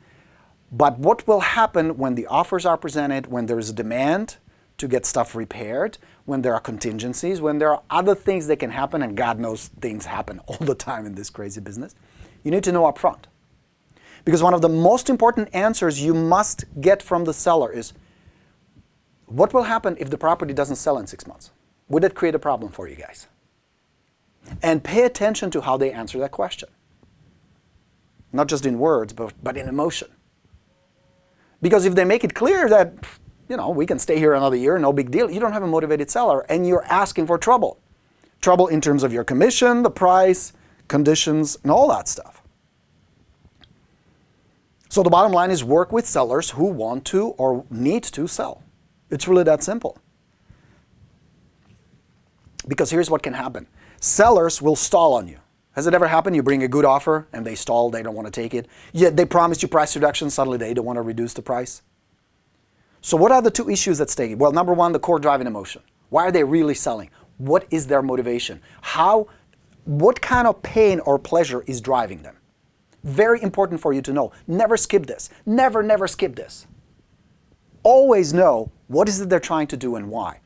but what will happen when the offers are presented, when there is a demand to get stuff repaired, when there are contingencies, when there are other things that can happen, and God knows things happen all the time in this crazy business. You need to know up front. Because one of the most important answers you must get from the seller is, what will happen if the property doesn't sell in 6 months? Would that create a problem for you guys? And pay attention to how they answer that question. not just in words, but in emotion. Because if they make it clear that, we can stay here another year, no big deal, you don't have a motivated seller, and you're asking for trouble. Trouble in terms of your commission, the price, conditions, and all that stuff. So the bottom line is work with sellers who want to or need to sell. It's really that simple. Because here's what can happen. Sellers will stall on you. Has it ever happened? You bring a good offer and they stall, they don't want to take it. Yet they promised you price reduction, suddenly they don't want to reduce the price. So what are the two issues at stake? Well, number one, the core driving emotion. Why are they really selling? What is their motivation? What kind of pain or pleasure is driving them? Very important for you to know. Never skip this. Never, never skip this. Always know what is it they're trying to do and why.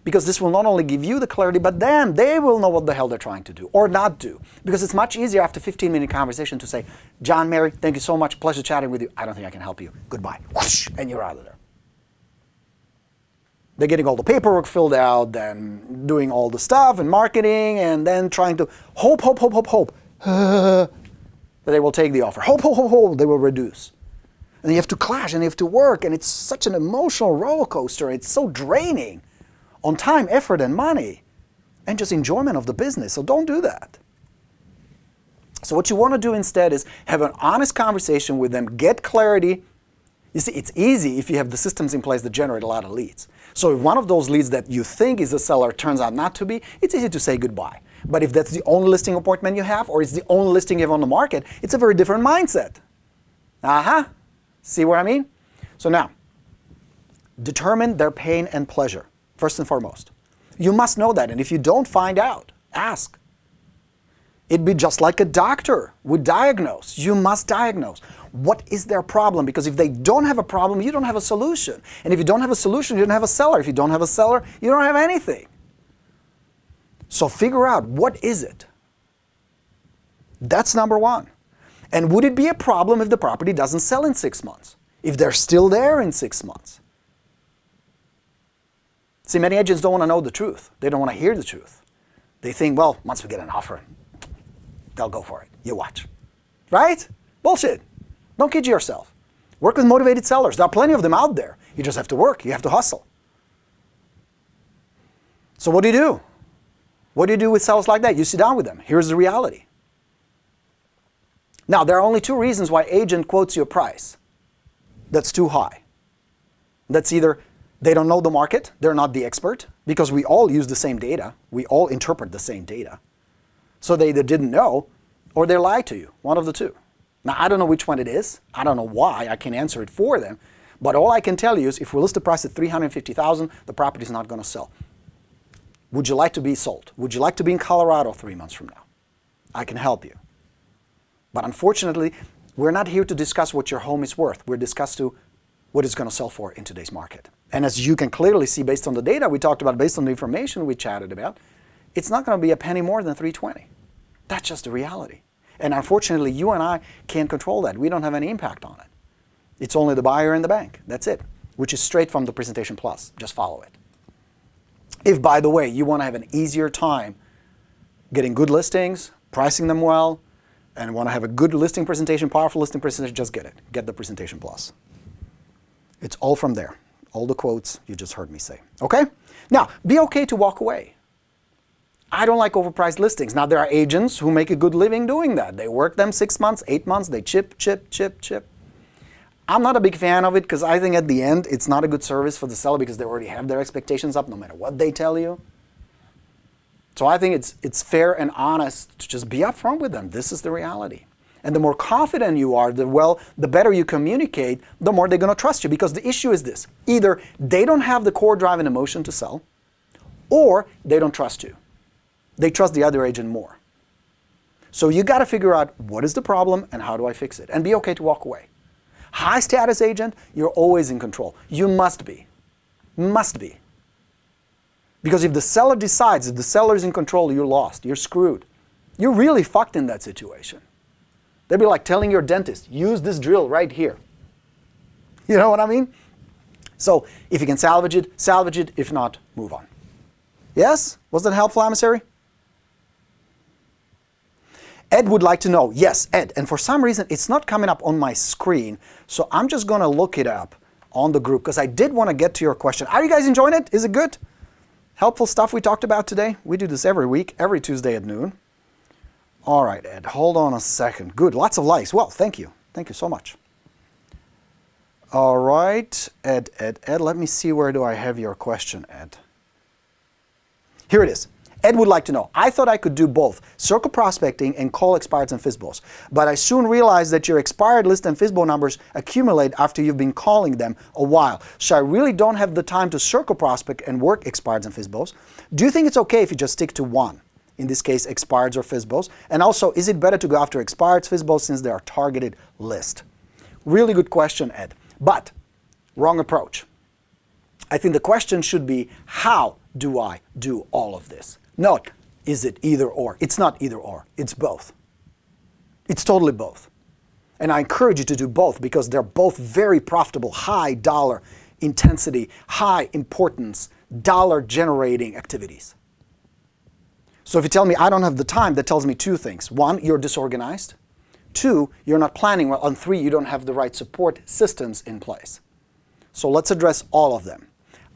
Because this will not only give you the clarity, but then they will know what the hell they're trying to do or not do. Because it's much easier after 15-minute conversation to say, John, Mary, thank you so much. Pleasure chatting with you. I don't think I can help you. Goodbye. Whoosh, and you're out of there. They're getting all the paperwork filled out, then doing all the stuff and marketing, and then trying to hope that they will take the offer. Hope they will reduce. And you have to clash and you have to work, and it's such an emotional roller coaster. It's so draining on time, effort, and money, and just enjoyment of the business. So don't do that. So what you want to do instead is have an honest conversation with them, get clarity. You see, it's easy if you have the systems in place that generate a lot of leads. So if one of those leads that you think is a seller turns out not to be, it's easy to say goodbye. But if that's the only listing appointment you have, or it's the only listing you have on the market, it's a very different mindset. See what I mean? So now, determine their pain and pleasure, first and foremost. You must know that, and if you don't, find out. Ask. It'd be just like a doctor would diagnose. You must diagnose. What is their problem? Because if they don't have a problem, you don't have a solution. And if you don't have a solution, you don't have a seller. If you don't have a seller, you don't have anything. So figure out, what is it? That's number one. And would it be a problem if the property doesn't sell in 6 months? If they're still there in 6 months? See, many agents don't want to know the truth. They don't want to hear the truth. They think, well, once we get an offer, they'll go for it. You watch. Right? Bullshit. Don't kid yourself. Work with motivated sellers. There are plenty of them out there. You just have to work. You have to hustle. So what do you do? What do you do with sellers like that? You sit down with them. Here's the reality. Now, there are only two reasons why agent quotes you a price that's too high. That's either they don't know the market, they're not the expert, because we all use the same data, we all interpret the same data. So they either didn't know, or they lied to you, one of the two. Now, I don't know which one it is, I don't know why, I can't answer it for them, but all I can tell you is if we list the price at $350,000, the property is not going to sell. Would you like to be sold? Would you like to be in Colorado 3 months from now? I can help you. But unfortunately, we're not here to discuss what your home is worth. We're discussing what it's going to sell for in today's market. And as you can clearly see based on the data we talked about, based on the information we chatted about, it's not going to be a penny more than $320. That's just the reality. And unfortunately, you and I can't control that. We don't have any impact on it. It's only the buyer and the bank. That's it, which is straight from the Presentation Plus. Just follow it. If, by the way, you want to have an easier time getting good listings, pricing them well, and want to have a good listing presentation, powerful listing presentation, just get it. Get the Presentation Plus. It's all from there. All the quotes you just heard me say. Okay? Now, be okay to walk away. I don't like overpriced listings. Now, there are agents who make a good living doing that. They work them 6 months, 8 months, they chip. I'm not a big fan of it because I think at the end it's not a good service for the seller because they already have their expectations up no matter what they tell you. So I think it's fair and honest to just be upfront with them. This is the reality. And the more confident you are, the better you communicate, the more they're going to trust you. Because the issue is this. Either they don't have the core drive and emotion to sell, or they don't trust you. They trust the other agent more. So you got to figure out what is the problem and how do I fix it. And be okay to walk away. High status agent, you're always in control. You must be. Must be. Because if the seller decides, if the seller is in control, you're lost. You're screwed. You're really fucked in that situation. They'd be like telling your dentist, use this drill right here. You know what I mean? So if you can salvage it, salvage it. If not, move on. Yes? Was that helpful, emissary? Ed would like to know. Yes, Ed. And for some reason, it's not coming up on my screen. So I'm just going to look it up on the group because I did want to get to your question. Are you guys enjoying it? Is it good? Helpful stuff we talked about today? We do this every week, every Tuesday at noon. All right, Ed, hold on a second. Good, lots of likes. Well, thank you. Thank you so much. All right, Ed, let me see, where do I have your question, Ed? Here it is. Ed would like to know, I thought I could do both, circle prospecting and call expireds and FSBOs, but I soon realized that your expired list and FSBO numbers accumulate after you've been calling them a while. So I really don't have the time to circle prospect and work expireds and FSBOs. Do you think it's okay if you just stick to one? In this case, expireds or FSBOs? And also, is it better to go after expireds, FSBOs, since they are targeted list? Really good question, Ed. But, wrong approach. I think the question should be, how do I do all of this? Not, is it either or? It's not either or, it's both. It's totally both. And I encourage you to do both because they're both very profitable, high dollar intensity, high importance, dollar generating activities. So if you tell me I don't have the time, that tells me two things. One, you're disorganized. Two, you're not planning well. And three, you don't have the right support systems in place. So let's address all of them.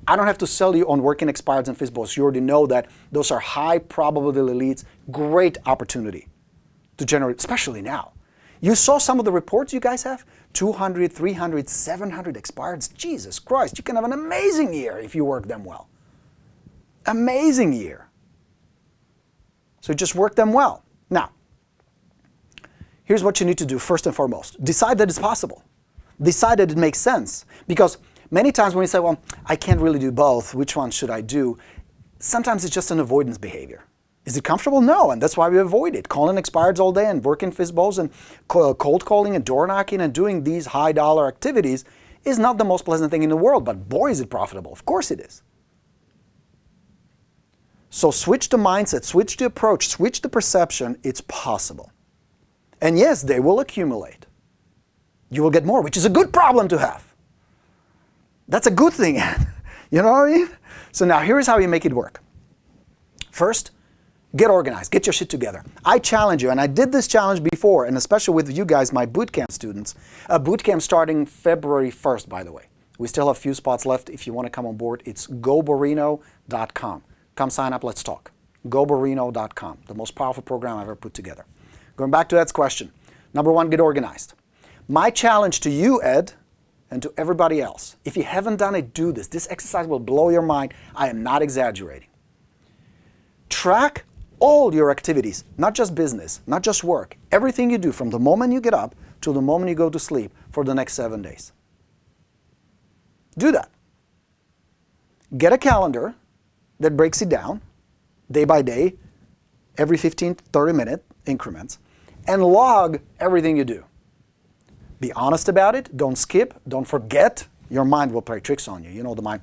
I don't have to sell you on working expireds and FSBOs. You already know that those are high probability leads, great opportunity to generate, especially now. You saw some of the reports you guys have? 200, 300, 700 expireds. Jesus Christ, you can have an amazing year if you work them well. Amazing year. So just work them well. Now, here's what you need to do first and foremost. Decide that it's possible. Decide that it makes sense. Because many times when we say, well, I can't really do both, which one should I do? Sometimes it's just an avoidance behavior. Is it comfortable? No, and that's why we avoid it. Calling expireds all day and working FSBOs and cold calling and door knocking and doing these high dollar activities is not the most pleasant thing in the world, but boy is it profitable. Of course it is. So switch the mindset, switch the approach, switch the perception. It's possible. And yes, they will accumulate. You will get more, which is a good problem to have. That's a good thing. You know what I mean? So now here's how you make it work. First, get organized, get your shit together. I challenge you, and I did this challenge before, and especially with you guys, my bootcamp students. A bootcamp starting February 1st, by the way. We still have a few spots left. If you want to come on board, it's goborino.com. Come sign up, let's talk. goborino.com, the most powerful program I've ever put together. Going back to Ed's question. Number one, get organized. My challenge to you, Ed, and to everybody else, if you haven't done it, do this. This exercise will blow your mind. I am not exaggerating. Track all your activities, not just business, not just work. Everything you do from the moment you get up to the moment you go to sleep for the next 7 days. Do that. Get a calendar that breaks it down day by day, every 15, 30-minute increments, and log everything you do. Be honest about it. Don't skip. Don't forget. Your mind will play tricks on you. You know the mind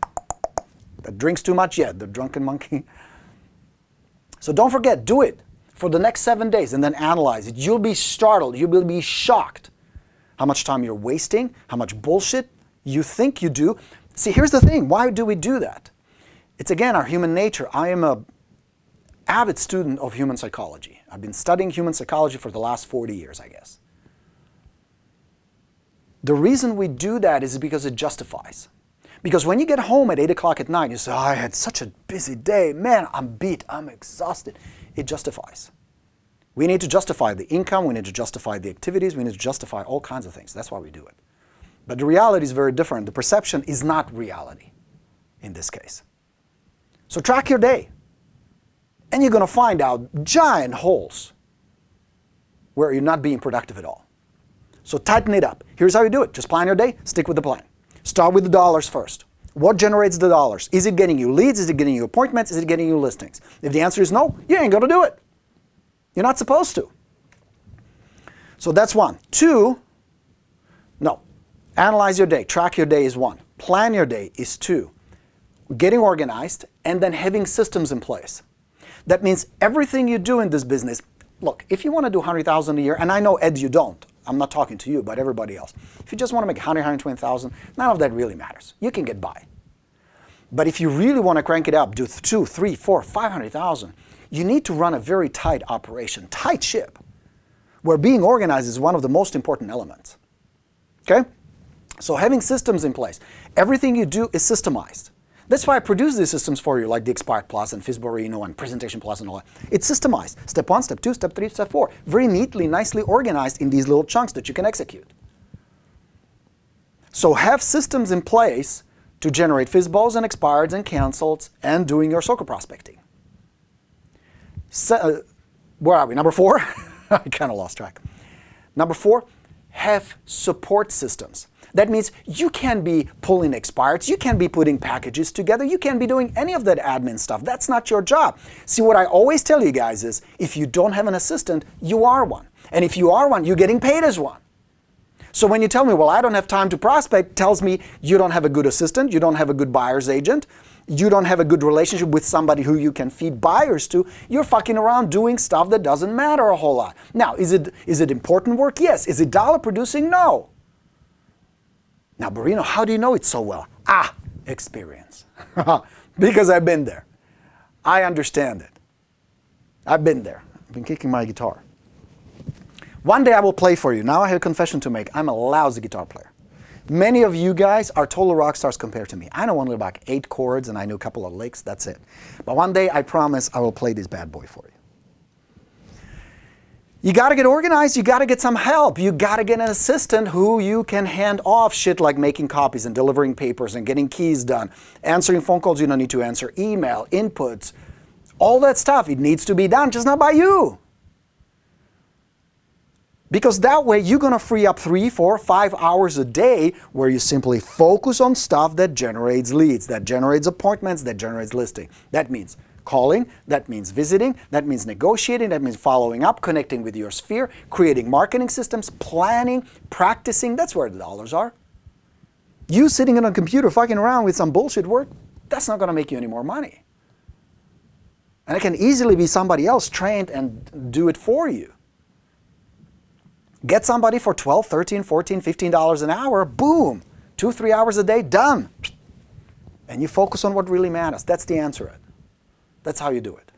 that drinks too much yet, the drunken monkey. So don't forget. Do it for the next 7 days and then analyze it. You'll be startled. You will be shocked how much time you're wasting, how much bullshit you think you do. See, here's the thing. Why do we do that? It's, again, our human nature. I am an avid student of human psychology. I've been studying human psychology for the last 40 years, I guess. The reason we do that is because it justifies. Because when you get home at 8 o'clock at night, you say, oh, I had such a busy day. Man, I'm beat. I'm exhausted. It justifies. We need to justify the income. We need to justify the activities. We need to justify all kinds of things. That's why we do it. But the reality is very different. The perception is not reality in this case. So track your day. And you're going to find out giant holes where you're not being productive at all. So tighten it up. Here's how you do it. Just plan your day. Stick with the plan. Start with the dollars first. What generates the dollars? Is it getting you leads? Is it getting you appointments? Is it getting you listings? If the answer is no, you ain't going to do it. You're not supposed to. So that's one. Two, no. Analyze your day. Track your day is one. Plan your day is two. Getting organized and then having systems in place. That means everything you do in this business, look, if you want to do $100,000 a year, and I know, Ed, you don't. I'm not talking to you, but everybody else. If you just want to make $100,000, $120,000, none of that really matters. You can get by. But if you really want to crank it up, do 2, 3, 4, 500,000, you need to run a very tight operation, tight ship. where being organized is one of the most important elements. Okay? So having systems in place. Everything you do is systemized. That's why I produce these systems for you, like the Expired Plus and Borino and Presentation Plus and all that. It's systemized. Step 1, Step 2, Step 3, Step 4. Very neatly, nicely organized in these little chunks that you can execute. So have systems in place to generate FSBOs and expireds and cancels and doing your SOCO prospecting. So, where are we? Number 4? I kind of lost track. Number 4, have support systems. That means you can be pulling expireds, you can be putting packages together, you can be doing any of that admin stuff. That's not your job. See, what I always tell you guys is, if you don't have an assistant, you are one. And if you are one, you're getting paid as one. So when you tell me, well, I don't have time to prospect, tells me you don't have a good assistant, you don't have a good buyer's agent, you don't have a good relationship with somebody who you can feed buyers to, you're fucking around doing stuff that doesn't matter a whole lot. Now, is it important work? Yes. Is it dollar producing? No. Now, Borino, how do you know it so well? Experience. Because I've been there. I understand it. I've been there. I've been kicking my guitar. One day I will play for you. Now I have a confession to make. I'm a lousy guitar player. Many of you guys are total rock stars compared to me. I know only about 8 chords and I know a couple of licks. That's it. But one day I promise I will play this bad boy for you. You got to get organized, you got to get some help, you got to get an assistant who you can hand off shit like making copies and delivering papers and getting keys done, answering phone calls you don't need to answer, email, inputs, all that stuff. It needs to be done, just not by you. Because that way you're going to free up 3, 4, 5 hours a day where you simply focus on stuff that generates leads, that generates appointments, that generates listing. That means calling, that means visiting, that means negotiating, that means following up, connecting with your sphere, creating marketing systems, planning, practicing. That's where the dollars are. You sitting on a computer fucking around with some bullshit work, that's not going to make you any more money. And it can easily be somebody else trained and do it for you. Get somebody for $12, $13, $14, $15 an hour, boom, 2, 3 hours a day, done. And you focus on what really matters. That's the answer. That's how you do it.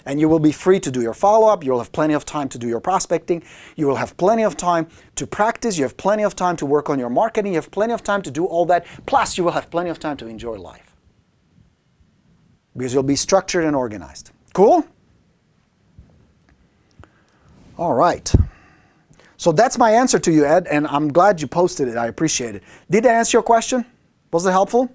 And you will be free to do your follow-up. You'll have plenty of time to do your prospecting. You will have plenty of time to practice. You have plenty of time to work on your marketing. You have plenty of time to do all that. Plus, you will have plenty of time to enjoy life. Because you'll be structured and organized. Cool? All right. So that's my answer to you, Ed, and I'm glad you posted it. I appreciate it. Did I answer your question? Was it helpful?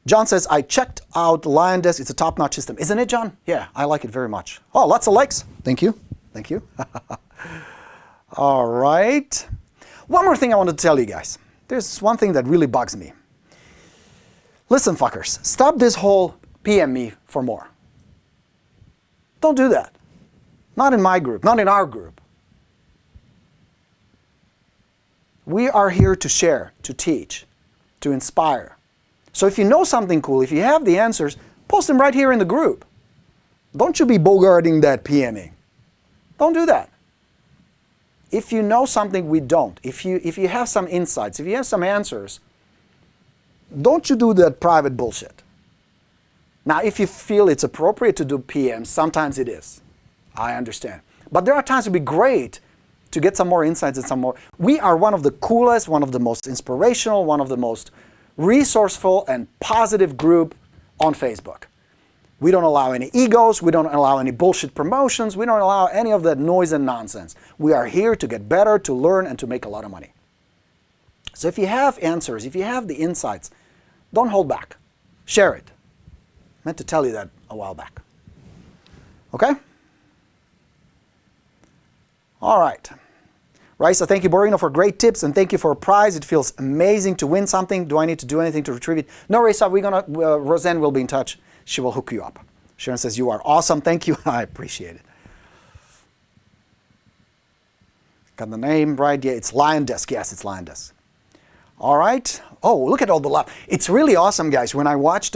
John says, I checked out LionDesk. It's a top-notch system. Isn't it, John? Yeah, I like it very much. Oh, lots of likes. Thank you. Thank you. All right. One more thing I wanted to tell you guys. There's one thing that really bugs me. Listen, fuckers. Stop this whole PM me for more. Don't do that. Not in my group. Not in our group. We are here to share, to teach, to inspire. So if you know something cool, if you have the answers, post them right here in the group. Don't you be bogarting that PMing. Don't do that. If you know something we don't, if you have some insights, if you have some answers, don't you do that private bullshit. Now, if you feel it's appropriate to do PM, sometimes it is. I understand. But there are times it would be great to get some more insights and some more. We are one of the coolest, one of the most inspirational, one of the most resourceful and positive group on Facebook. We don't allow any egos, we don't allow any bullshit promotions, we don't allow any of that noise and nonsense. We are here to get better, to learn, and to make a lot of money. So if you have answers, if you have the insights, don't hold back. Share it. I meant to tell you that a while back. Okay? All right. Raisa, thank you, Borino, for great tips, and thank you for a prize. It feels amazing to win something. Do I need to do anything to retrieve it? No, Raisa, Roseanne will be in touch. She will hook you up. Sharon says, you are awesome. Thank you. I appreciate it. Got the name right? Yeah, it's LionDesk. Yes, it's LionDesk. All right. Oh, look at all the love. It's really awesome, guys. When I watched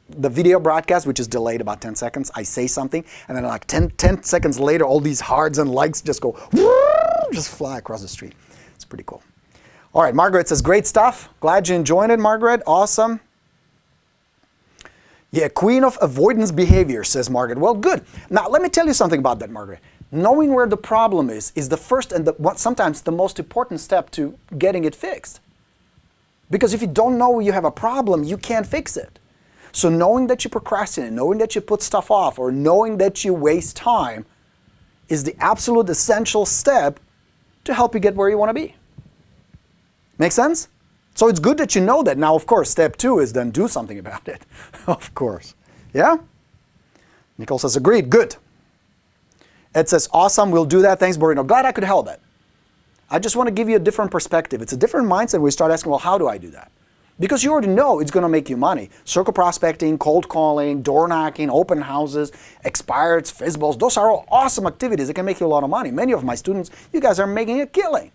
the video broadcast, which is delayed about 10 seconds, I say something, and then like 10 seconds later, all these hearts and likes just go, just fly across the street. It's pretty cool. All right, Margaret says, great stuff. Glad you enjoyed it, Margaret. Awesome. Yeah, queen of avoidance behavior, says Margaret. Well, good. Now, let me tell you something about that, Margaret. Knowing where the problem is the first and sometimes the most important step to getting it fixed. Because if you don't know you have a problem, you can't fix it. So knowing that you procrastinate, knowing that you put stuff off, or knowing that you waste time is the absolute essential step to help you get where you want to be. Make sense? So it's good that you know that. Now, of course, step 2 is then do something about it. Of course. Yeah? Nicole says, agreed. Good. Ed says, awesome. We'll do that. Thanks, Borino. Glad I could help that. I just want to give you a different perspective. It's a different mindset. We start asking, well, how do I do that? Because you already know it's going to make you money. Circle prospecting, cold calling, door knocking, open houses, expireds, FSBOs. Those are all awesome activities that can make you a lot of money. Many of my students, you guys are making a killing.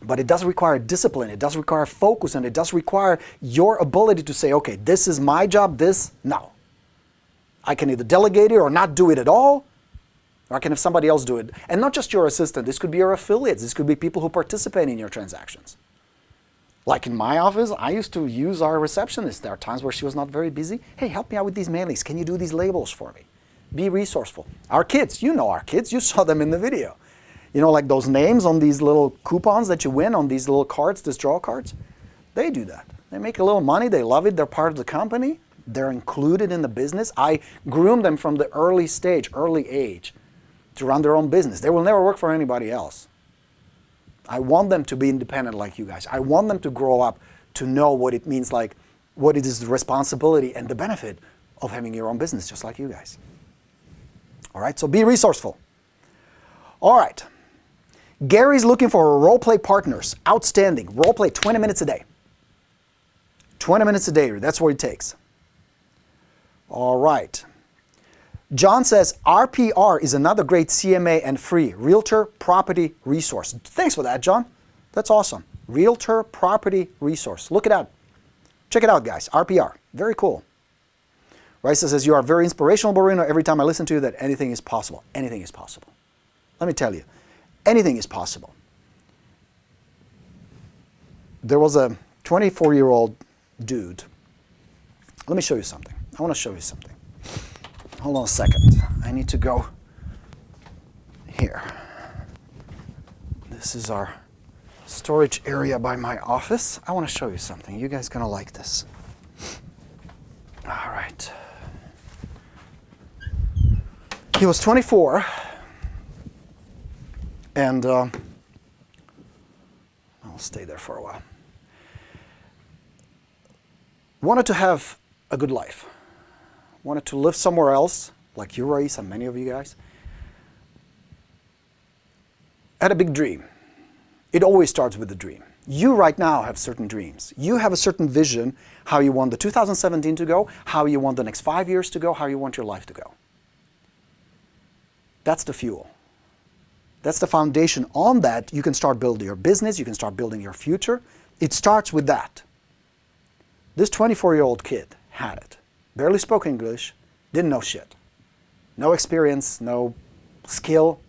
But it does require discipline, it does require focus, and it does require your ability to say, okay, this is my job, no. I can either delegate it or not do it at all, or I can have somebody else do it. And not just your assistant, this could be your affiliates, this could be people who participate in your transactions. Like in my office, I used to use our receptionist. There are times where she was not very busy. Hey, help me out with these mailings. Can you do these labels for me? Be resourceful. Our kids, you know our kids, you saw them in the video. You know, like those names on these little coupons that you win on these little cards, these draw cards? They do that. They make a little money. They love it. They're part of the company. They're included in the business. I groom them from the early age, to run their own business. They will never work for anybody else. I want them to be independent like you guys. I want them to grow up to know what it means, like what it is the responsibility and the benefit of having your own business just like you guys. All right, so be resourceful. All right. Gary's looking for role play partners. Outstanding. Role play 20 minutes a day. 20 minutes a day. That's what it takes. All right. John says, RPR is another great CMA and free Realtor Property Resource. Thanks for that, John. That's awesome. Realtor Property Resource. Look it out. Check it out, guys. RPR. Very cool. Raisa says, you are very inspirational, Borino. Every time I listen to you, that anything is possible. Anything is possible. Let me tell you. Anything is possible. There was a 24-year-old dude. Let me show you something. I want to show you something. Hold on a second. I need to go here. This is our storage area by my office. I want to show you something. You guys are going to like this. All right. He was 24. And I'll stay there for a while. Wanted to have a good life. Wanted to live somewhere else, like you, Raisa, and many of you guys. Had a big dream. It always starts with a dream. You right now have certain dreams. You have a certain vision, how you want the 2017 to go, how you want the next 5 years to go, how you want your life to go. That's the fuel. That's the foundation. On that, you can start building your business, you can start building your future. It starts with that. This 24-year-old kid had it. Barely spoke English, didn't know shit. No experience, no skill,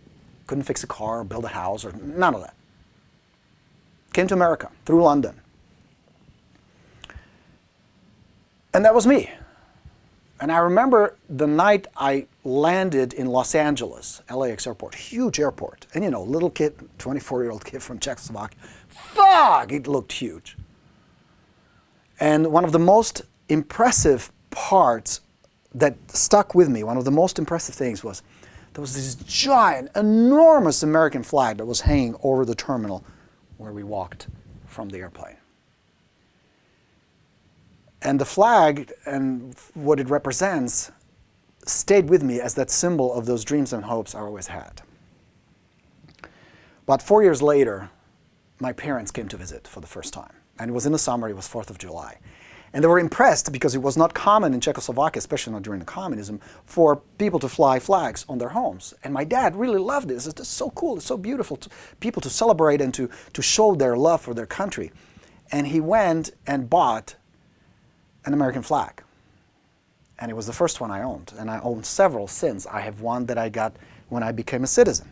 couldn't fix a car, build a house, or none of that. Came to America through London. And that was me. And I remember the night I landed in Los Angeles, LAX airport, huge airport. And you know, little kid, 24-year-old kid from Czechoslovakia, fuck, it looked huge. And one of the most impressive parts that stuck with me, one of the most impressive things was, there was this giant, enormous American flag that was hanging over the terminal where we walked from the airplane. And the flag and what it represents stayed with me as that symbol of those dreams and hopes I always had. About 4 years later, my parents came to visit for the first time. And it was in the summer, it was 4th of July. And they were impressed because it was not common in Czechoslovakia, especially not during the communism, for people to fly flags on their homes. And my dad really loved this. It's so cool, it's so beautiful, people to celebrate and to show their love for their country. And he went and bought an American flag. And it was the first one I owned. And I owned several since. I have one that I got when I became a citizen.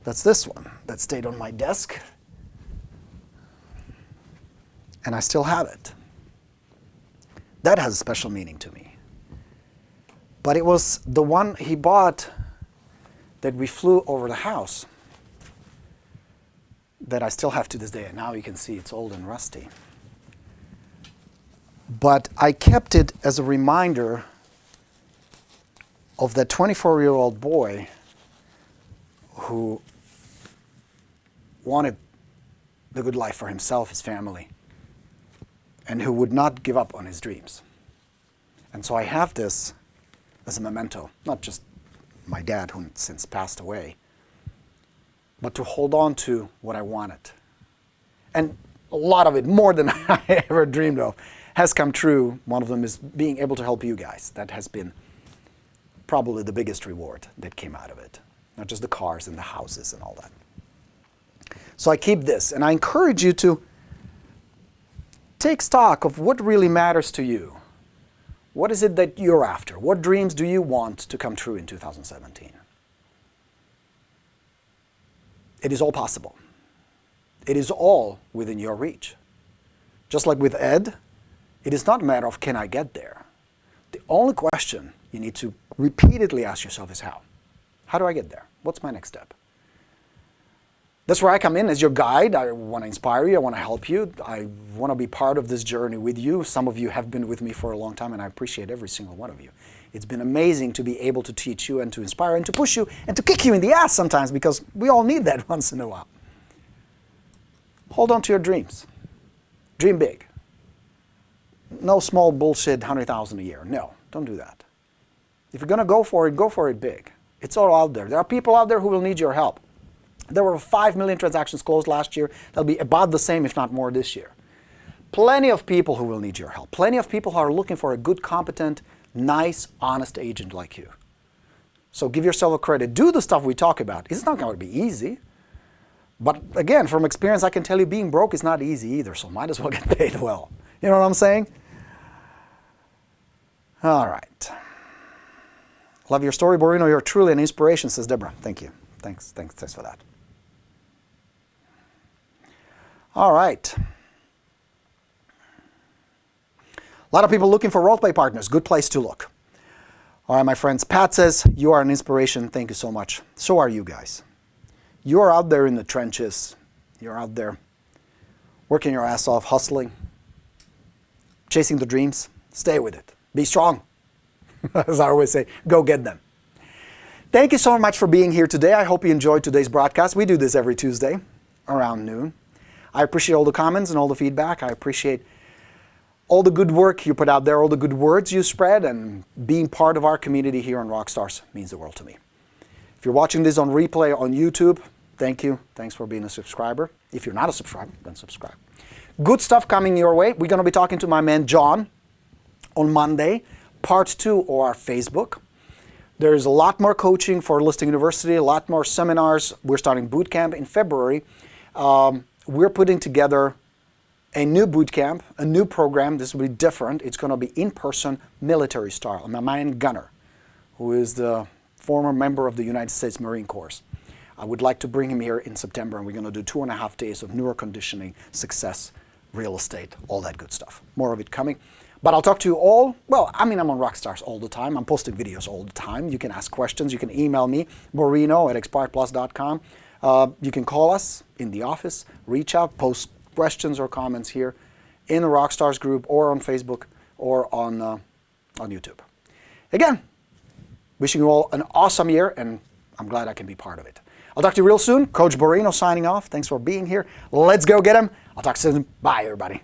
That's this one that stayed on my desk. And I still have it. That has a special meaning to me. But it was the one he bought that we flew over the house that I still have to this day. And now you can see it's old and rusty. But I kept it as a reminder of that 24-year-old boy who wanted the good life for himself, his family, and who would not give up on his dreams. And so I have this as a memento, not just my dad, who since passed away, but to hold on to what I wanted. And a lot of it, more than I ever dreamed of, has come true. One of them is being able to help you guys. That has been probably the biggest reward that came out of it. Not just the cars and the houses and all that. So I keep this, and I encourage you to take stock of what really matters to you. What is it that you're after? What dreams do you want to come true in 2017? It is all possible. It is all within your reach. Just like with Ed, it is not a matter of can I get there. The only question you need to repeatedly ask yourself is how. How do I get there? What's my next step? That's where I come in as your guide. I want to inspire you. I want to help you. I want to be part of this journey with you. Some of you have been with me for a long time, and I appreciate every single one of you. It's been amazing to be able to teach you and to inspire and to push you and to kick you in the ass sometimes, because we all need that once in a while. Hold on to your dreams. Dream big. No small bullshit 100,000 a year. No, don't do that. If you're going to go for it big. It's all out there. There are people out there who will need your help. There were 5 million transactions closed last year. There'll be about the same, if not more, this year. Plenty of people who will need your help. Plenty of people who are looking for a good, competent, nice, honest agent like you. So give yourself a credit. Do the stuff we talk about. It's not going to be easy. But again, from experience, I can tell you being broke is not easy either, so might as well get paid well. You know what I'm saying? All right. Love your story, Borino. You're truly an inspiration, says Deborah. Thank you. Thanks for that. All right. A lot of people looking for role-play partners. Good place to look. All right, my friends. Pat says, you are an inspiration. Thank you so much. So are you guys. You are out there in the trenches. You're out there working your ass off, hustling, chasing the dreams. Stay with it. Be strong. As I always say, go get them. Thank you so much for being here today. I hope you enjoyed today's broadcast. We do this every Tuesday around noon. I appreciate all the comments and all the feedback. I appreciate all the good work you put out there, all the good words you spread, and being part of our community here on Rockstars means the world to me. If you're watching this on replay on YouTube, thank you. Thanks for being a subscriber. If you're not a subscriber, then subscribe. Good stuff coming your way. We're going to be talking to my man John on Monday, part 2 of our Facebook. There's a lot more coaching for Listing University, a lot more seminars. We're starting boot camp in February. We're putting together a new boot camp, a new program. This will be different. It's going to be in-person, military style. My man Gunner, who is the former member of the United States Marine Corps. I would like to bring him here in September, and we're going to do 2.5 days of neuroconditioning, success, real estate, all that good stuff. More of it coming. But I'll talk to you all. Well, I mean, I'm on Rockstars all the time. I'm posting videos all the time. You can ask questions. You can email me, borino@expiredplus.com. You can call us in the office, reach out, post questions or comments here in the Rockstars group or on Facebook or on YouTube. Again, wishing you all an awesome year, and I'm glad I can be part of it. I'll talk to you real soon. Coach Borino signing off. Thanks for being here. Let's go get him. I'll talk soon. Bye, everybody.